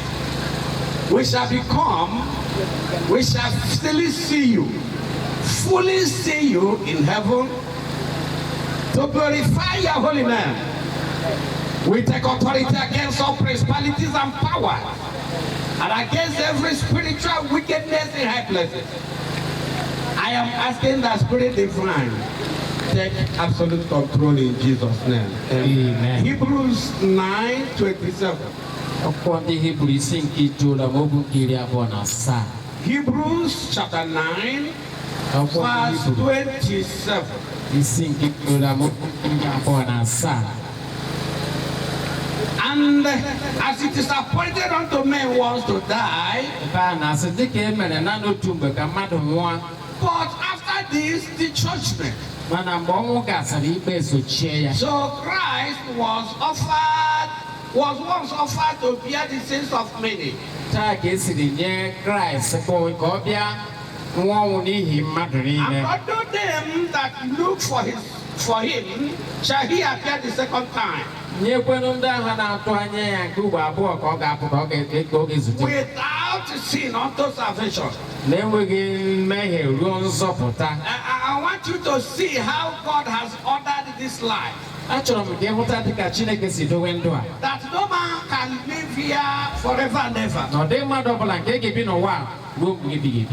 we shall still see you, fully see you in heaven, to glorify your holy name. We take authority against all principalities and power, and against every spiritual wickedness in high places. I am asking the Spirit divine, take absolute control in Jesus' name. Amen. Hebrews 9:27. Hebrews chapter 9, verse 27. And as it is appointed unto men once to die, but after this, the judgment. So Christ was once offered to bear the sins of many. And unto them that look for him shall he appear the second time, without sin unto salvation. I want you to see how God has ordered this life. That no man can live here forever and ever.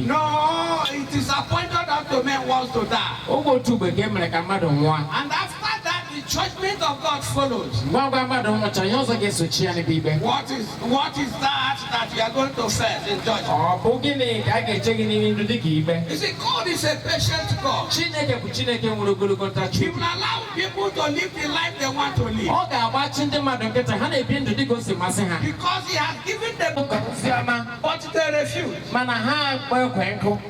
No, it is appointed unto men once to die. And after that, the judgment of God follows. What is that you are going to face in judgment? You see, God is a patient God. He will allow people to live the life they want to live, because He has given them, but they refuse.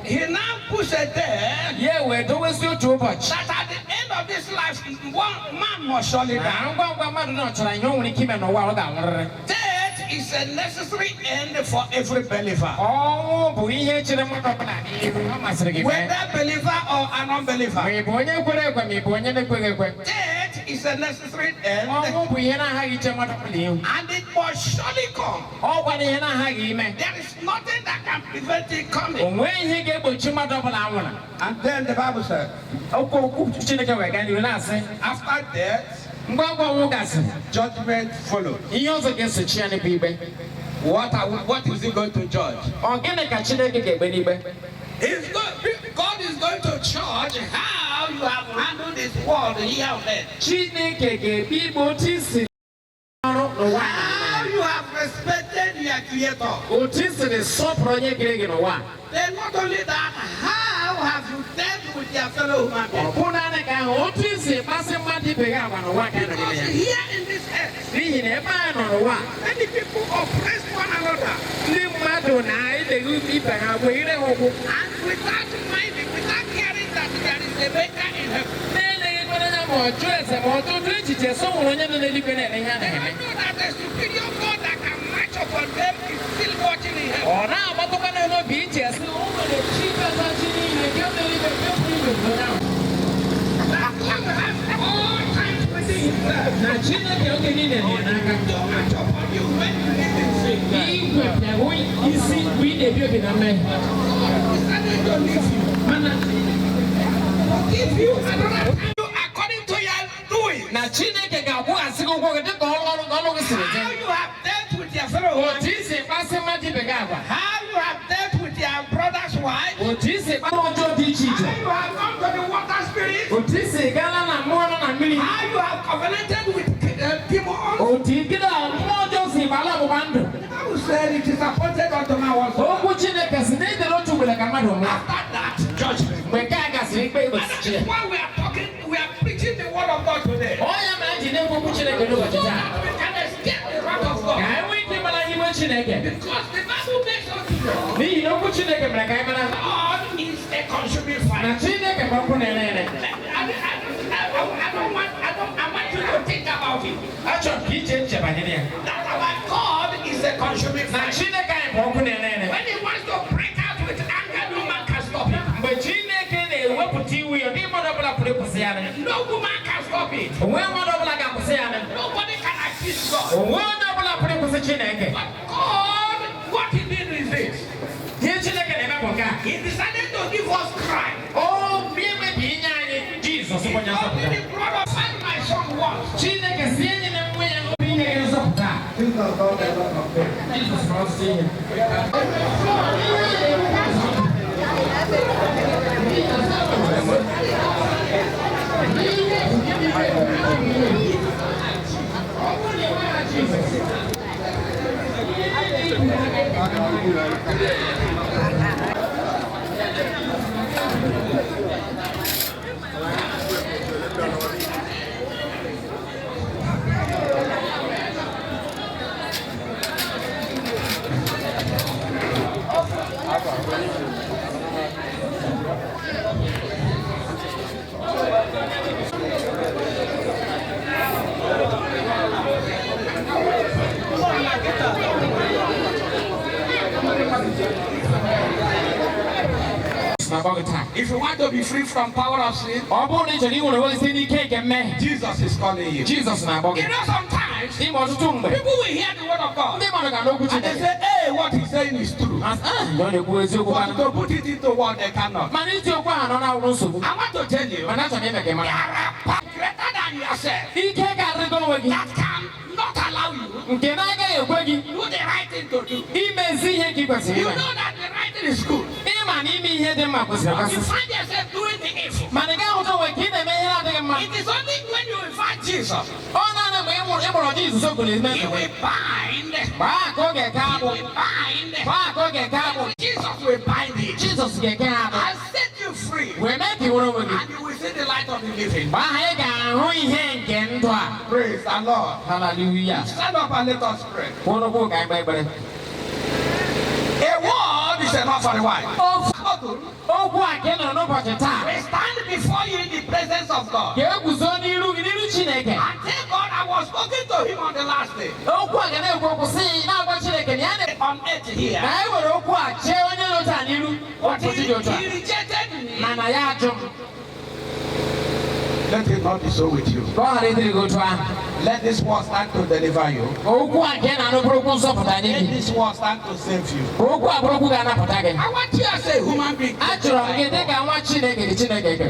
He now puts it there that at the end of this life, one man must surely die. Death is a necessary end for every believer, whether believer or an unbeliever. Death is a necessary end, and it must surely come. There is nothing that can prevent it coming. And then the Bible says, after death, judgment follows. What is He going to judge? God is going to judge how you have handled this world here on earth. How you have respected your Creator. Then not only that, how have you dealt with your fellow human beings? Because here in this earth, many people oppress one another. And without minding, without caring that there is a maker in heaven. They know that the superior God that can match upon them is still watching in heaven. That God has all times within Himself. To match upon you when you need Him. God decided to leave you. Give you another time according to your doing. How you have dealt with your fellow woman. How you have dealt with your brother's wife. How you have gone to the water spirit. How you have covenanted with demons. Who said it is appointed unto man once. After that judgment. And that is why we are talking, we are preaching the word of God today. So that we can escape the wrath of God. Because the Bible makes us know God is a consuming fire. I want you to think about it. That our God is a consuming fire. When He wants to break out with anger, But Chineke na-ewepụta iwu ya ndị mmadụ ọbụla pụrụ ịkwụsị ya. No woman can stop it. Onwe mmadụ ọbụla ga-akwụsị ya. Nobody can assist God. Onwe onye ọbụla pụrụ ịkwụsị Chineke. But God, what he did is this. Ihe Chineke na-eme bụ nke a. He decided to give us Christ. Oh, bịa mebi inye anyị Jesus onye nzọpụta. Only the blood of my son was. Chineke si enyi na nwe ya obi inye ya nzọpụta. Jesus for us see him. If you want to be free from power of sin, Jesus is calling you. Jesus. You know, sometimes people will hear the word of God and they say, hey, what he's saying is true. But to put it into what they cannot. I want to tell you, there are power greater than yourself that can not allow you to do the right thing to do. You know that the right thing is good. You find yourself doing the evil. It is only when you invite Jesus. He will bind. Jesus will bind it. Jesus will set you free. And you will see the light of the living. Praise the Lord. Hallelujah. Stand up and let us pray. A word is enough for the wife. We stand before you in the presence of God. And thank God I was spoken to him on the last day. On earth here. But he rejected me. Let it not be so with you. Let this word stand to deliver you. Let this word stand to save you. I want you as a human being.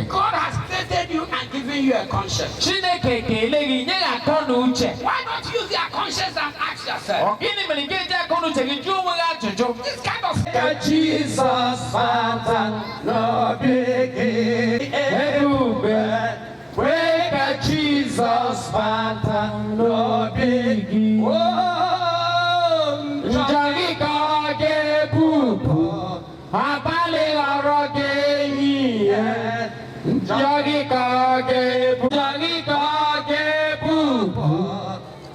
God has created you and given you a conscience. Why not use your conscience and ask yourself? This kind of Jesus, Father, no big. Wake up, Jesus, Father, no biggie. Oh, Jagika Gebu, Apale Aroge, Jagika Gebu, Jagika Gebu,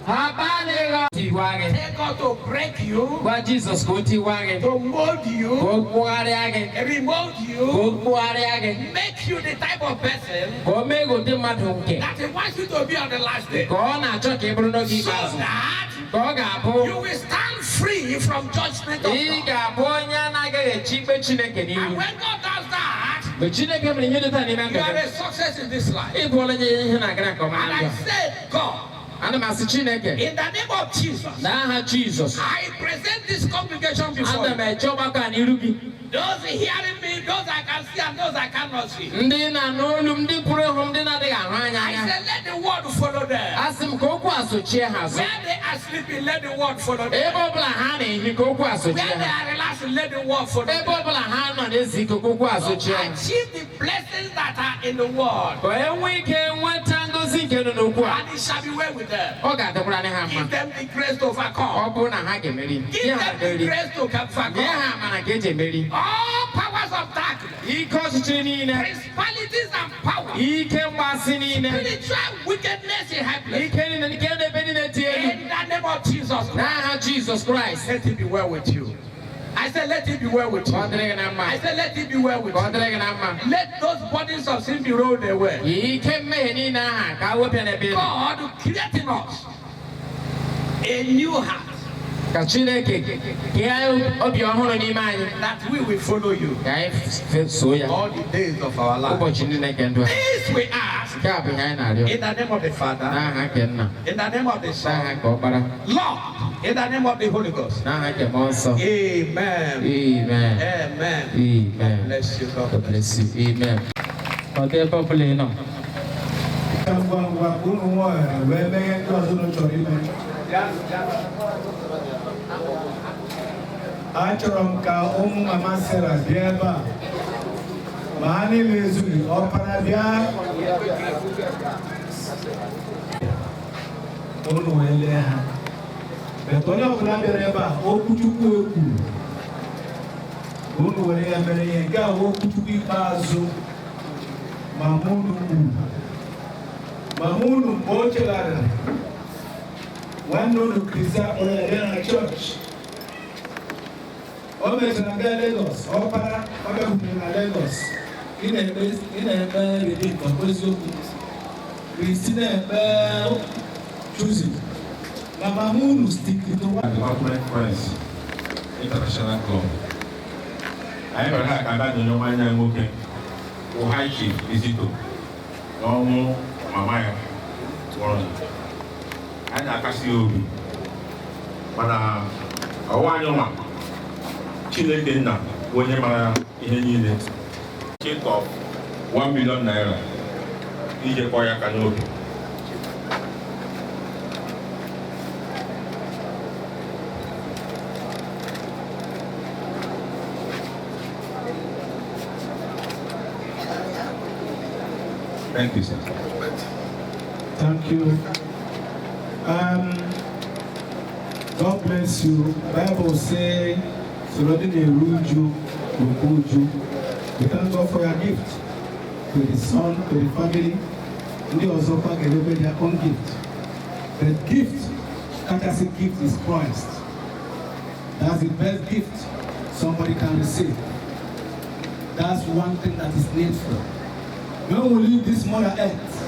Apale. Take God to break you, what Jesus going to mold you, remold you, make you the type of person that he wants you to be on the last day. So that you will stand free from judgment of God. And when God does that, you are a success in this life. And I said, God, in the name of Jesus, I present this congregation before you. Those hearing me, those I can see and those I cannot see. I said, let the word follow them. Where they are sleeping, let the word follow them. Where they are relaxing, let the word follow them. Achieve the blessings that are in the world. And it shall be well with them. Give them the grace to overcome. Give them the grace to overcome. All powers of darkness, principalities and powers, spiritual wickedness in high places. In the name of Jesus Christ, let it be well with you. I said, let it be well with you. I said, let it be well with you. Let those bodies of sin be rolled away. God creating us a new heart That we will follow you all the days of our life. This we ask in the name of the Father, in the name of the Son, Lord, in the name of the Holy Ghost. Amen. Amen. Amen. Amen. Bless you, God. God bless you. Amen. Okay, properly now. Achọrọ m ka ụmụ mama Sarah bịa ebe a ma ha niile ezughị ọkpara bịa unu wee lee ha bet onye ọbụla bịara ebe a okwuchukwu ekwuru unu were ya mere ihe nke a okwuchukwu ikpeazụ ma mụ unu kwuru ma mụ unu mgbe o chegharịrị nwanne unu Kristian onye ya na chọọchị o mechara gaa Lagos ọkpara ọ bịakwutere na Lagos ị na-ekpe redinta eziokwu Kristi na-ekpe chuzi na mama unu stikiri to Development Friends International Club. Anyị mere ha ka aga nyonye nwanyị nwoke bụ High Chief Izito n'ọnwụ mama ya nwụrụ. Anyị na-akasi obi mana ọwụwa anyị nwa Chineke nna bụ onye mara ihe niile. Check of 1 million naira ije kpọọ ya ka n'oge. Thank you, sir. Thank you. God bless you. Bible says, so let me rule you, rebuke you. We thank God for your gift to the son, to the family, and they also give their own gift. The gift, courtesy gift is Christ. That's the best gift somebody can receive. That's one thing that is needful. When we leave this Mother Earth,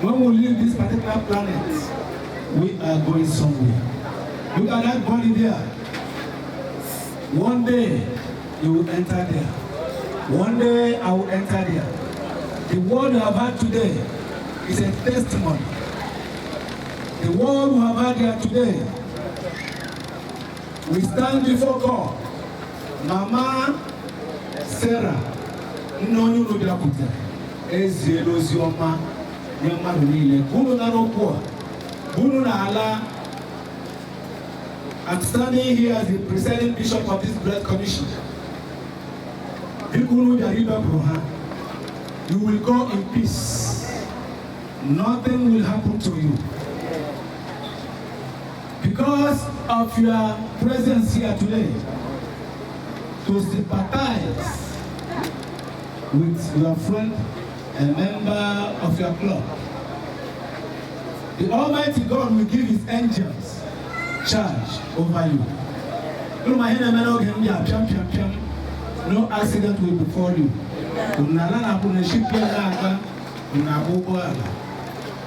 when we leave this particular planet, we are going somewhere. Look at that body there. One day, you will enter there. One day, I will enter there. The word you have had today is a testimony. The word you have had here today, we stand before God. Mama Sarah, no you know the Ezelozioma, Yamanile, Bununarokwa, Bununala. I'm standing here as the presiding bishop of this Bread Commission. You will go in peace. Nothing will happen to you. Because of your presence here today, to sympathize with your friend, a member of your club, the Almighty God will give His angels charge over you. No accident will befall you.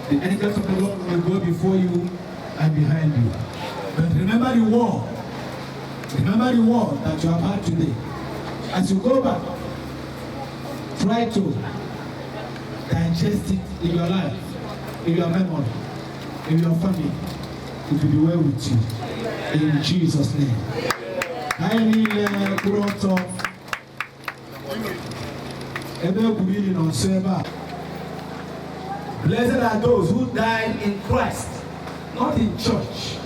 The angels of the Lord will go before you and behind you. But remember the war. Remember the war that you have had today. As you go back, try to digest it in your life, in your memory, in your family. It will be well with you. In Jesus' name. Blessed are those who died in Christ, not in church.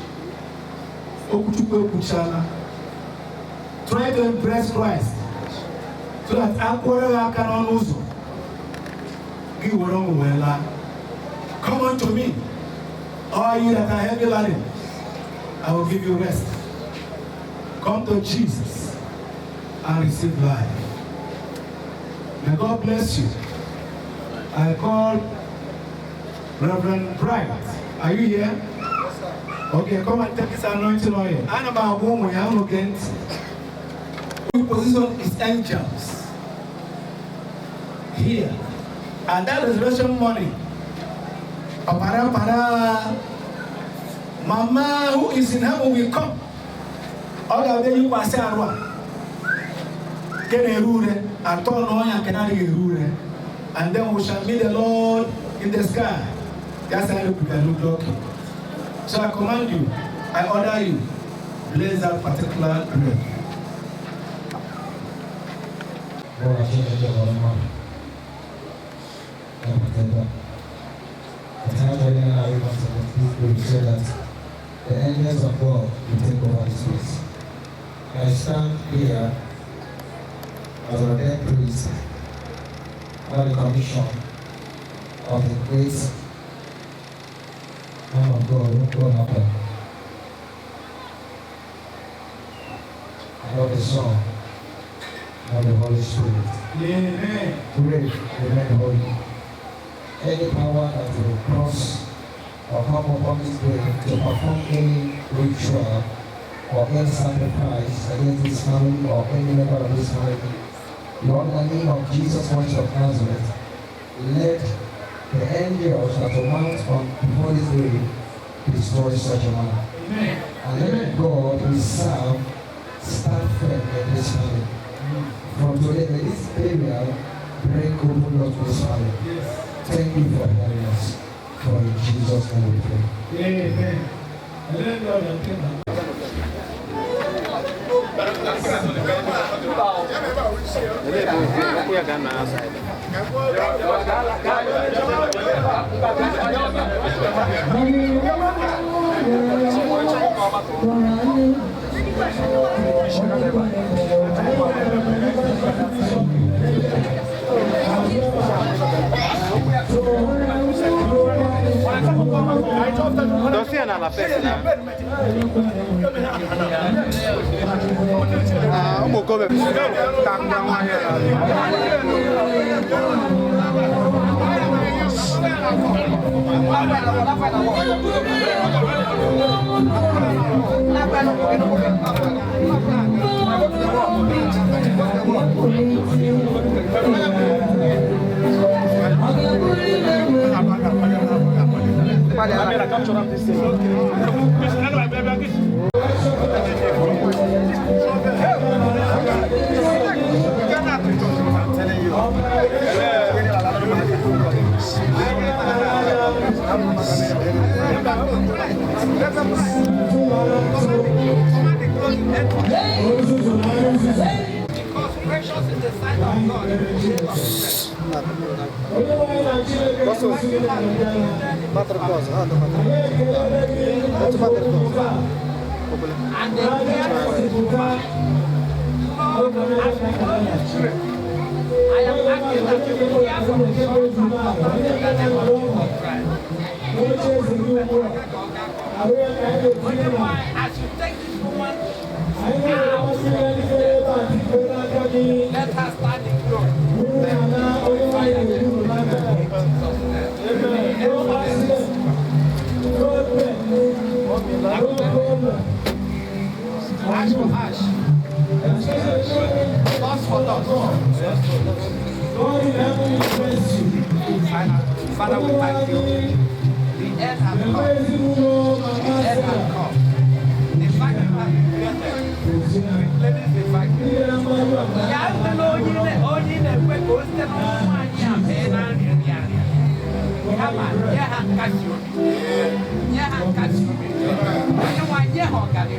Try to embrace Christ so that come unto me, all you that are heavy laden, I will give you rest. Come to Jesus and receive life. May God bless you. I call Reverend Bright. Are you here? Okay, come and take this anointing oil. And about whom we are looking. We position his angels here. And that resurrection money. Mama who is in heaven will come Oga be you kwase arwa. Kene rure atọ no nya kenari rure. And then we shall meet the Lord in the sky. That's how you can look lucky. So I command you, I order you, bless that particular bread. Say that the angels of God will take over this place. I stand here as a ordained priest under the commission of the great man of God, God Abba, and of the Son, and of the Holy Spirit. Amen. Pray, remain holy. Any power that will cross or come upon this grave to perform any ritual or any sacrifice against this family or any member of this family, Lord, in the name of Jesus Christ of Nazareth, let the angels that will mount on before this grave destroy such a man. And let God who serve stand firm in this family. From today, may this burial bring open doors to this family. Thank you for hearing us. For in Jesus' name we pray. Amen. Non siano alla festa. Ah, un come Camera, capture up this thing. Precious in the sight of God. Quattro cose, quattro cose. And I am asking that you will hear from the sons of God in the name of Jesus Christ. As you take this woman out, let her stand in glory. Ash for ash. Loss for loss. Father, we thank you. The end has come. The end has come. The vacuum has been created. Replenish the vacuum. Come on, yeah, Casio. Yeah, Casio. You want yeah, Hogani.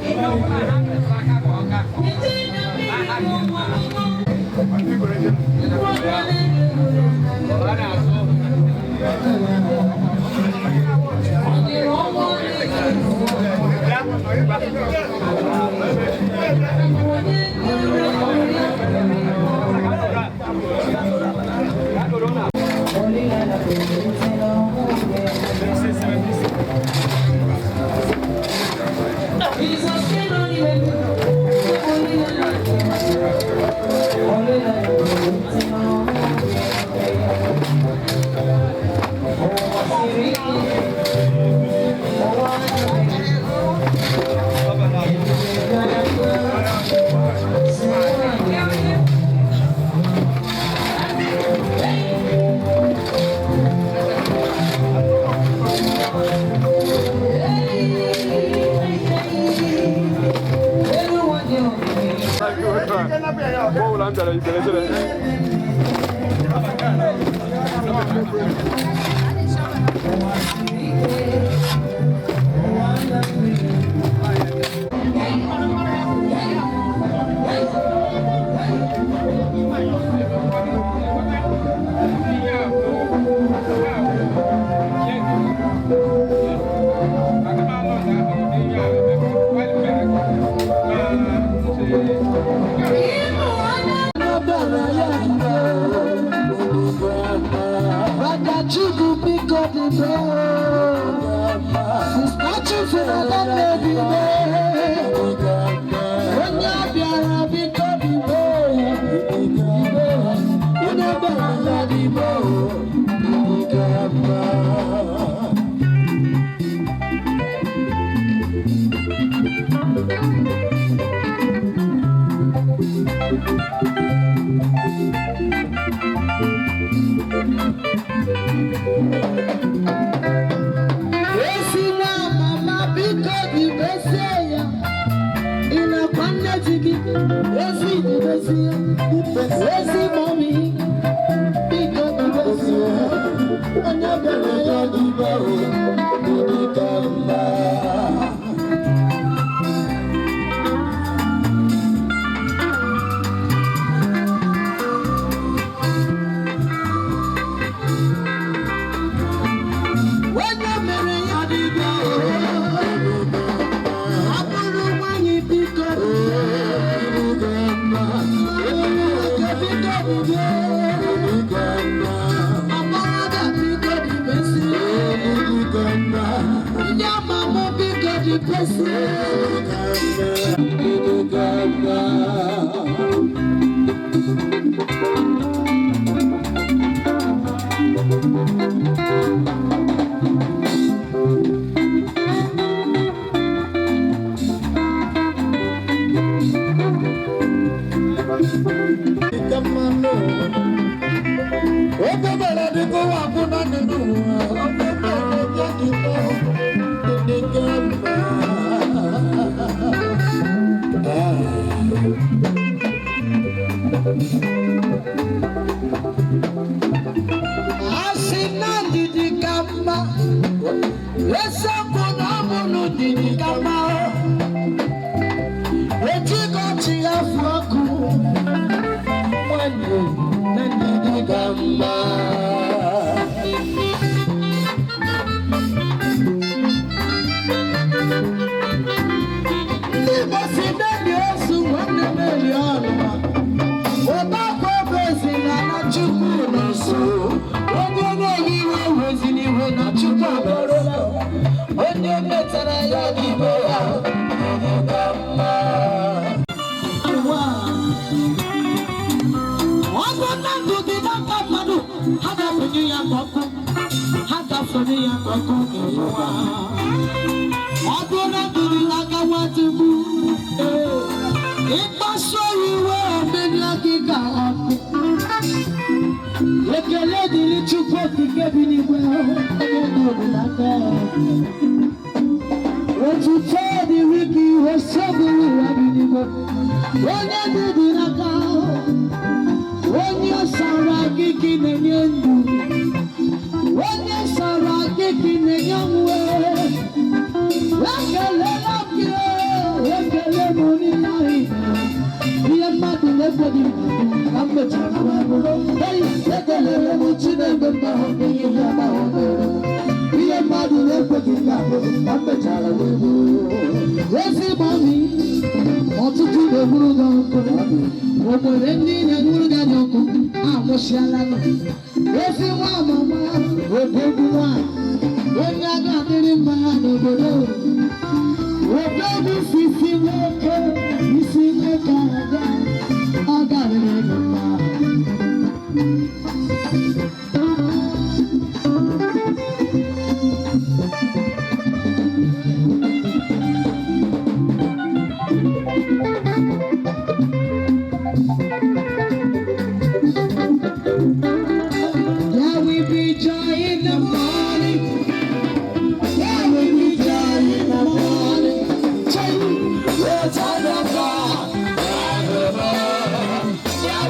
You know what I have is like a Hoga. Thank you.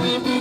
We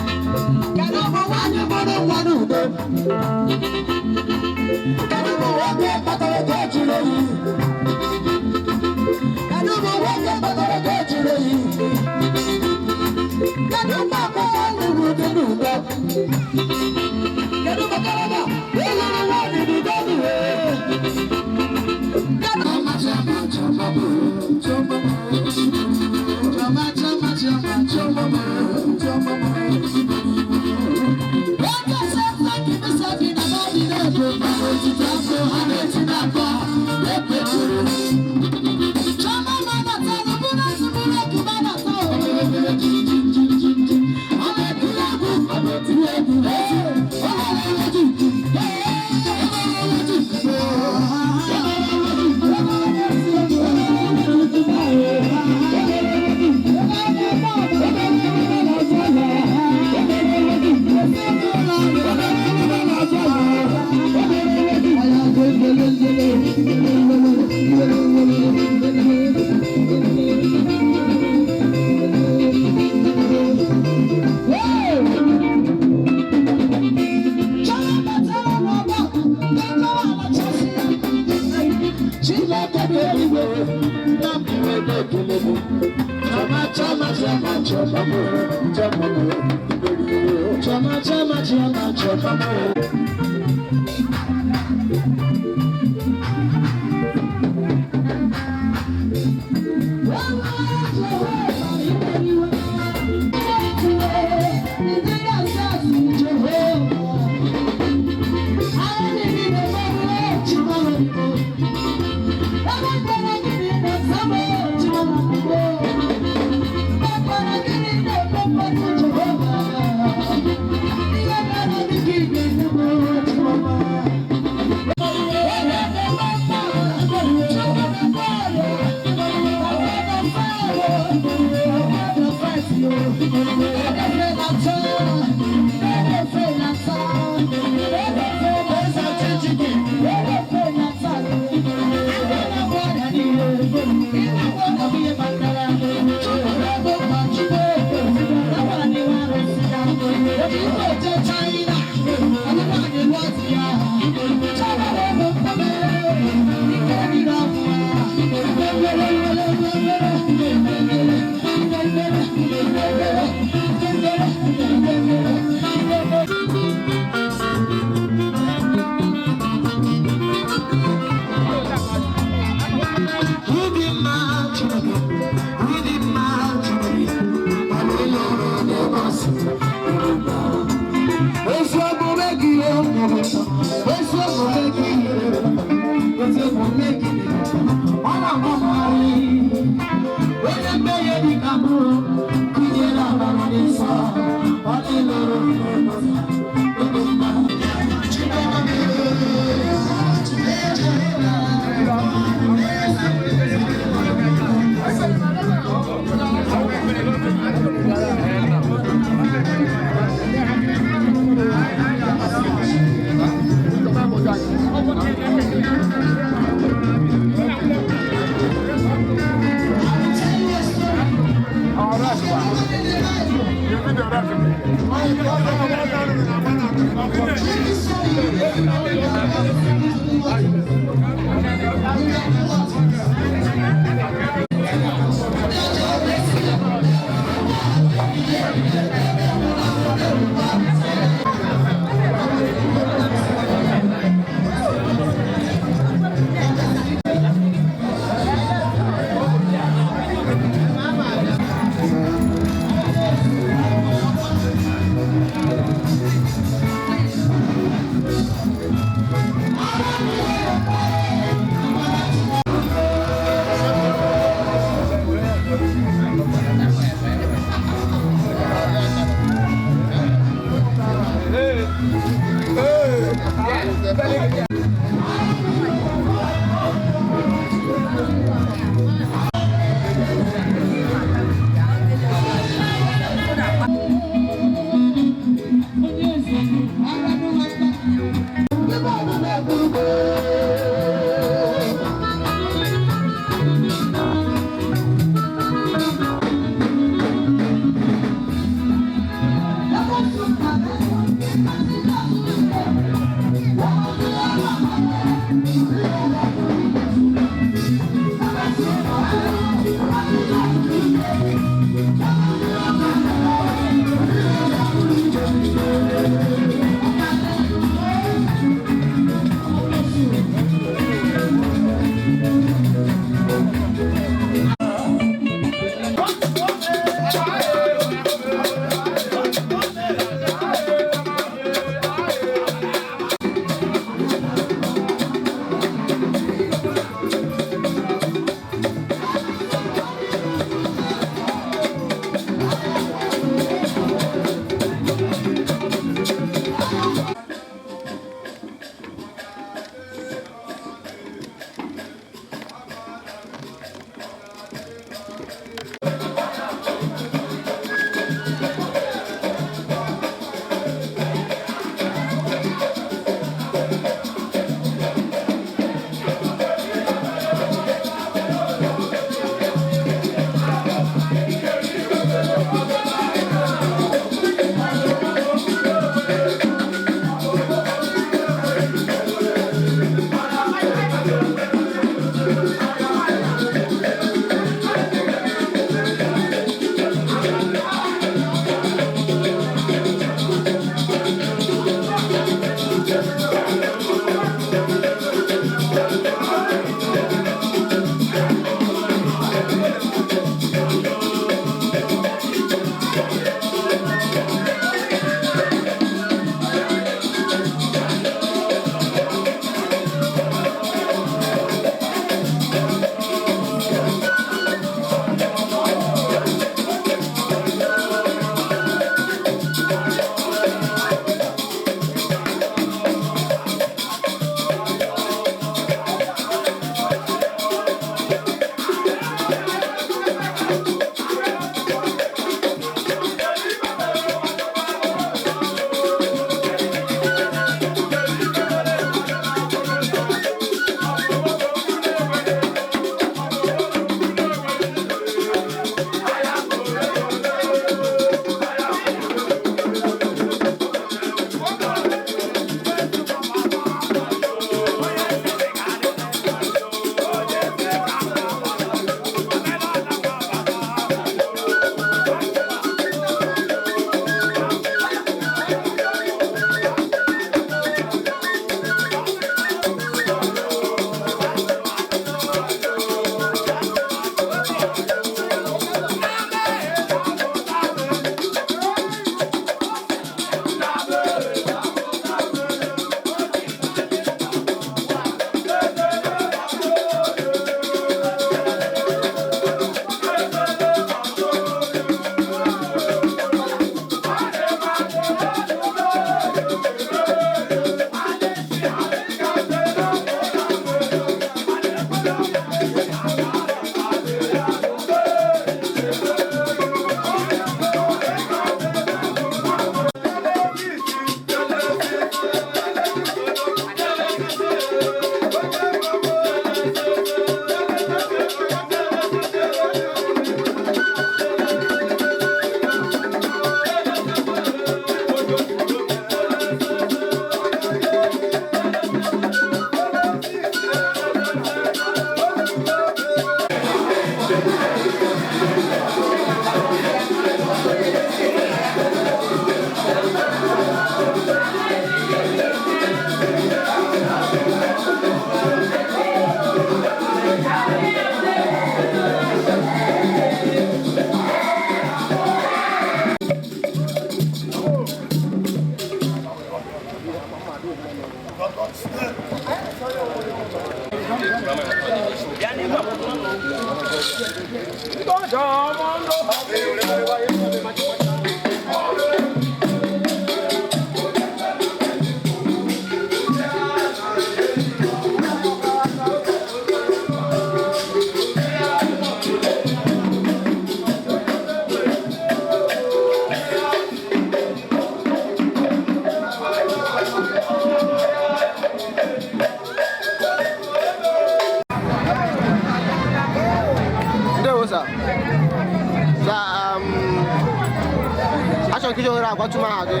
kpọtụ aha gị.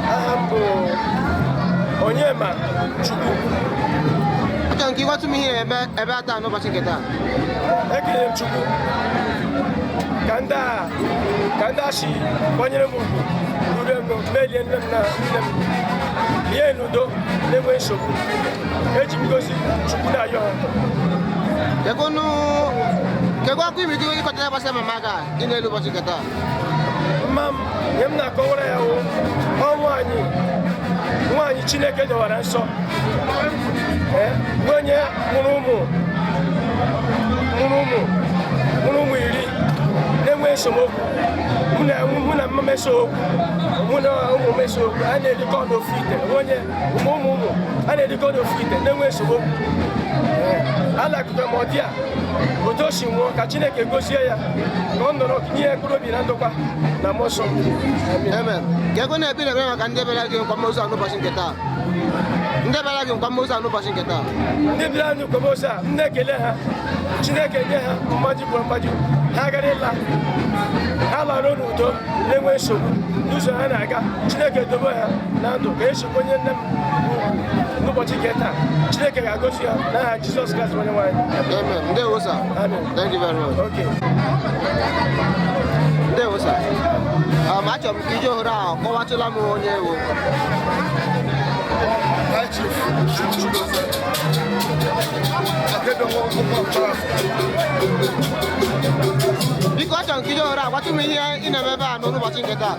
Aha m bụ Onyema Chukwu. Achọrọ nke ịgwatụ m ihe ebe a taa n'ụbọchị nke taa. Ekele m Chukwu ka ndị a si kwanyere m ugwu ruru ego melie nne m na nne m lie n'udo na-enwe nsogbu. Eji m gosi Chukwu na-ayọ ha. Kegwu akụ ime ike ịkọtara gbasara mama gị dị n'elu ụbọchị nke taa. Mma m nye m na-akọwara ya wụ nwaanyị Chineke dọwara nsọ, onye mụrụ ụmụ 10 na-enwe esemokwu. Mụ na mma meso okwu, mụ na ụmụ meso okwu, a na-erikọ n'ofu ite. Onye ụmụ a na-erikọ n'ofu ite na-enwe esemokwu. Alakụta m ọdị a otu o si nwụọ ka Chineke gozie ya ka ọ nọrọ nye mkpụrụ obi na ndokwa na mmụọ nsọ. Amen. Ka ego na-ebi na-eme maka ndị bịara gị nkwamozu a n'ụbọchị nke taa. Ndị bịara gị nkwamozu a n'ụbọchị nke taa. Ndị bịara anyị nkwamozu a, m na-ekele ha. Chineke nye ha mmaji bụ mmaji. Ha agara ịla, ha lara n'udo na-enwe nsogbu n'ụzọ ha na-aga. Chineke dobe ha na ndụ ka echekwa onye nne m n'ụbọchị nke taa. Chineke ga-agozi ha n'aha Jizọs Kraịst onye nwe anyị. Amen. Ndewo sir. Amen. Thank you very much. Okay. Ndewo sir. Achọrọ m ka iji ohere a kọwatụla m onye ewu. Biko achọrọ m ka iji ohere a gwatụ m ihe ị na-eme ebe a n'ụbọchị nke taa.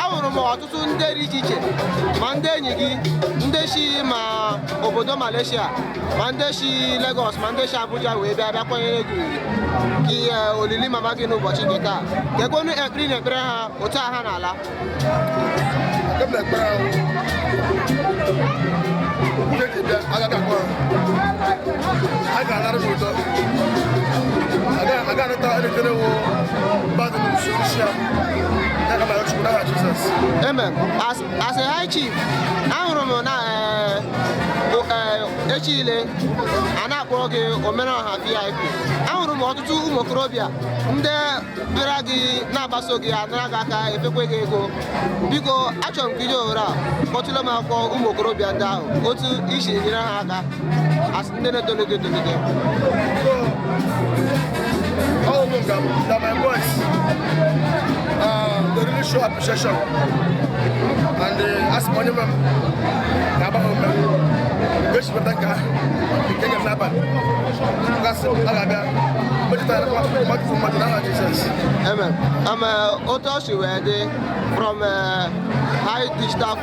Ahụrụ m ọtụtụ ndị dị iche iche, ma ndị enyi gị, ndị si ma obodo Malaysia, ma ndị si Lagos, ma ndị si Abuja wee bịa kwanyere gị olili mama gị n'ụbọchị nke taa. Kekwenu ekpere na-ekpere ha otu a ha n'ala. Amen. As a high chief, ahụrụ m na echile a na-akpọ gị omenọha VIP. Ahụrụ m ọtụtụ ụmụ okorobịa ndị bịara gị na-agbaso gị anara gị aka efekwe gị ego. Biko achọrọ m ka iji ohere a kpọtụrụ m akwụkwọ ụmụ okorobịa ndị ahụ otu isi nyere ha aka ndị na-etolite etolite. All of them that my boys they really show appreciation and ask money man about home which but thank God can you naba that's alaga but you tell what from my Jesus. Amen. Otoshi wede from high digital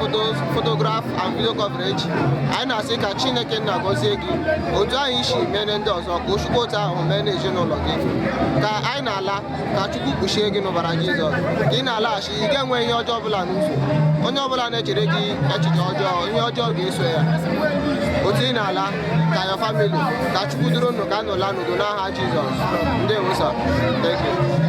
photograph and video coverage. I na-asị ka Chineke na-agọzie gị otu anyị isi mere ndị ọzọ ka Chukwu otu ahụ mee n'ezinụlọ gị. Ka anyị na-ala ka Chukwu kpuchie gị n'ọbara Jizọs. Ka ị na-alaghachi ị ga-enwe ihe ọjọọ ọbụla n'ụzọ. Onye ọbụla na-echere gị echiche ọjọọ, ihe ọjọọ ga-eso ya. Otu ị na-ala ka your family ka Chukwu duru unu ka nọla n'udo n'aha Jizọs. Ndewo sir. Thank you.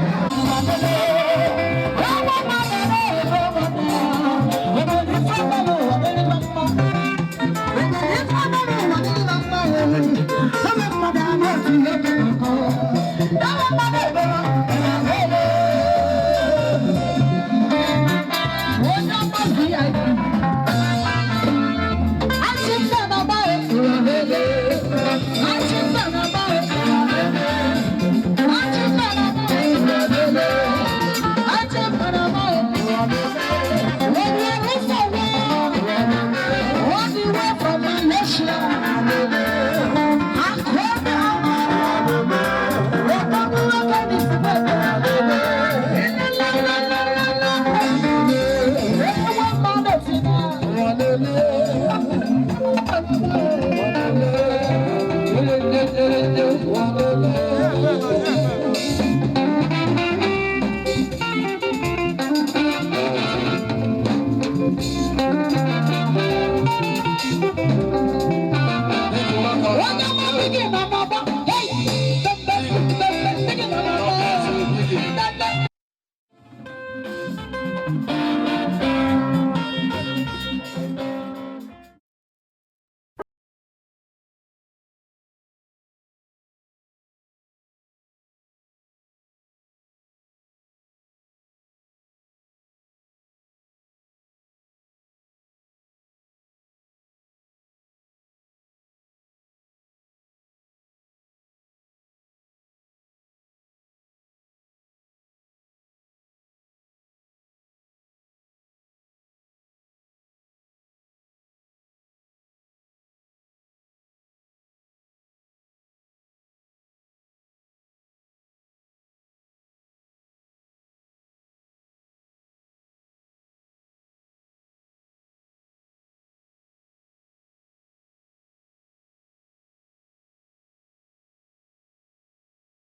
Baba.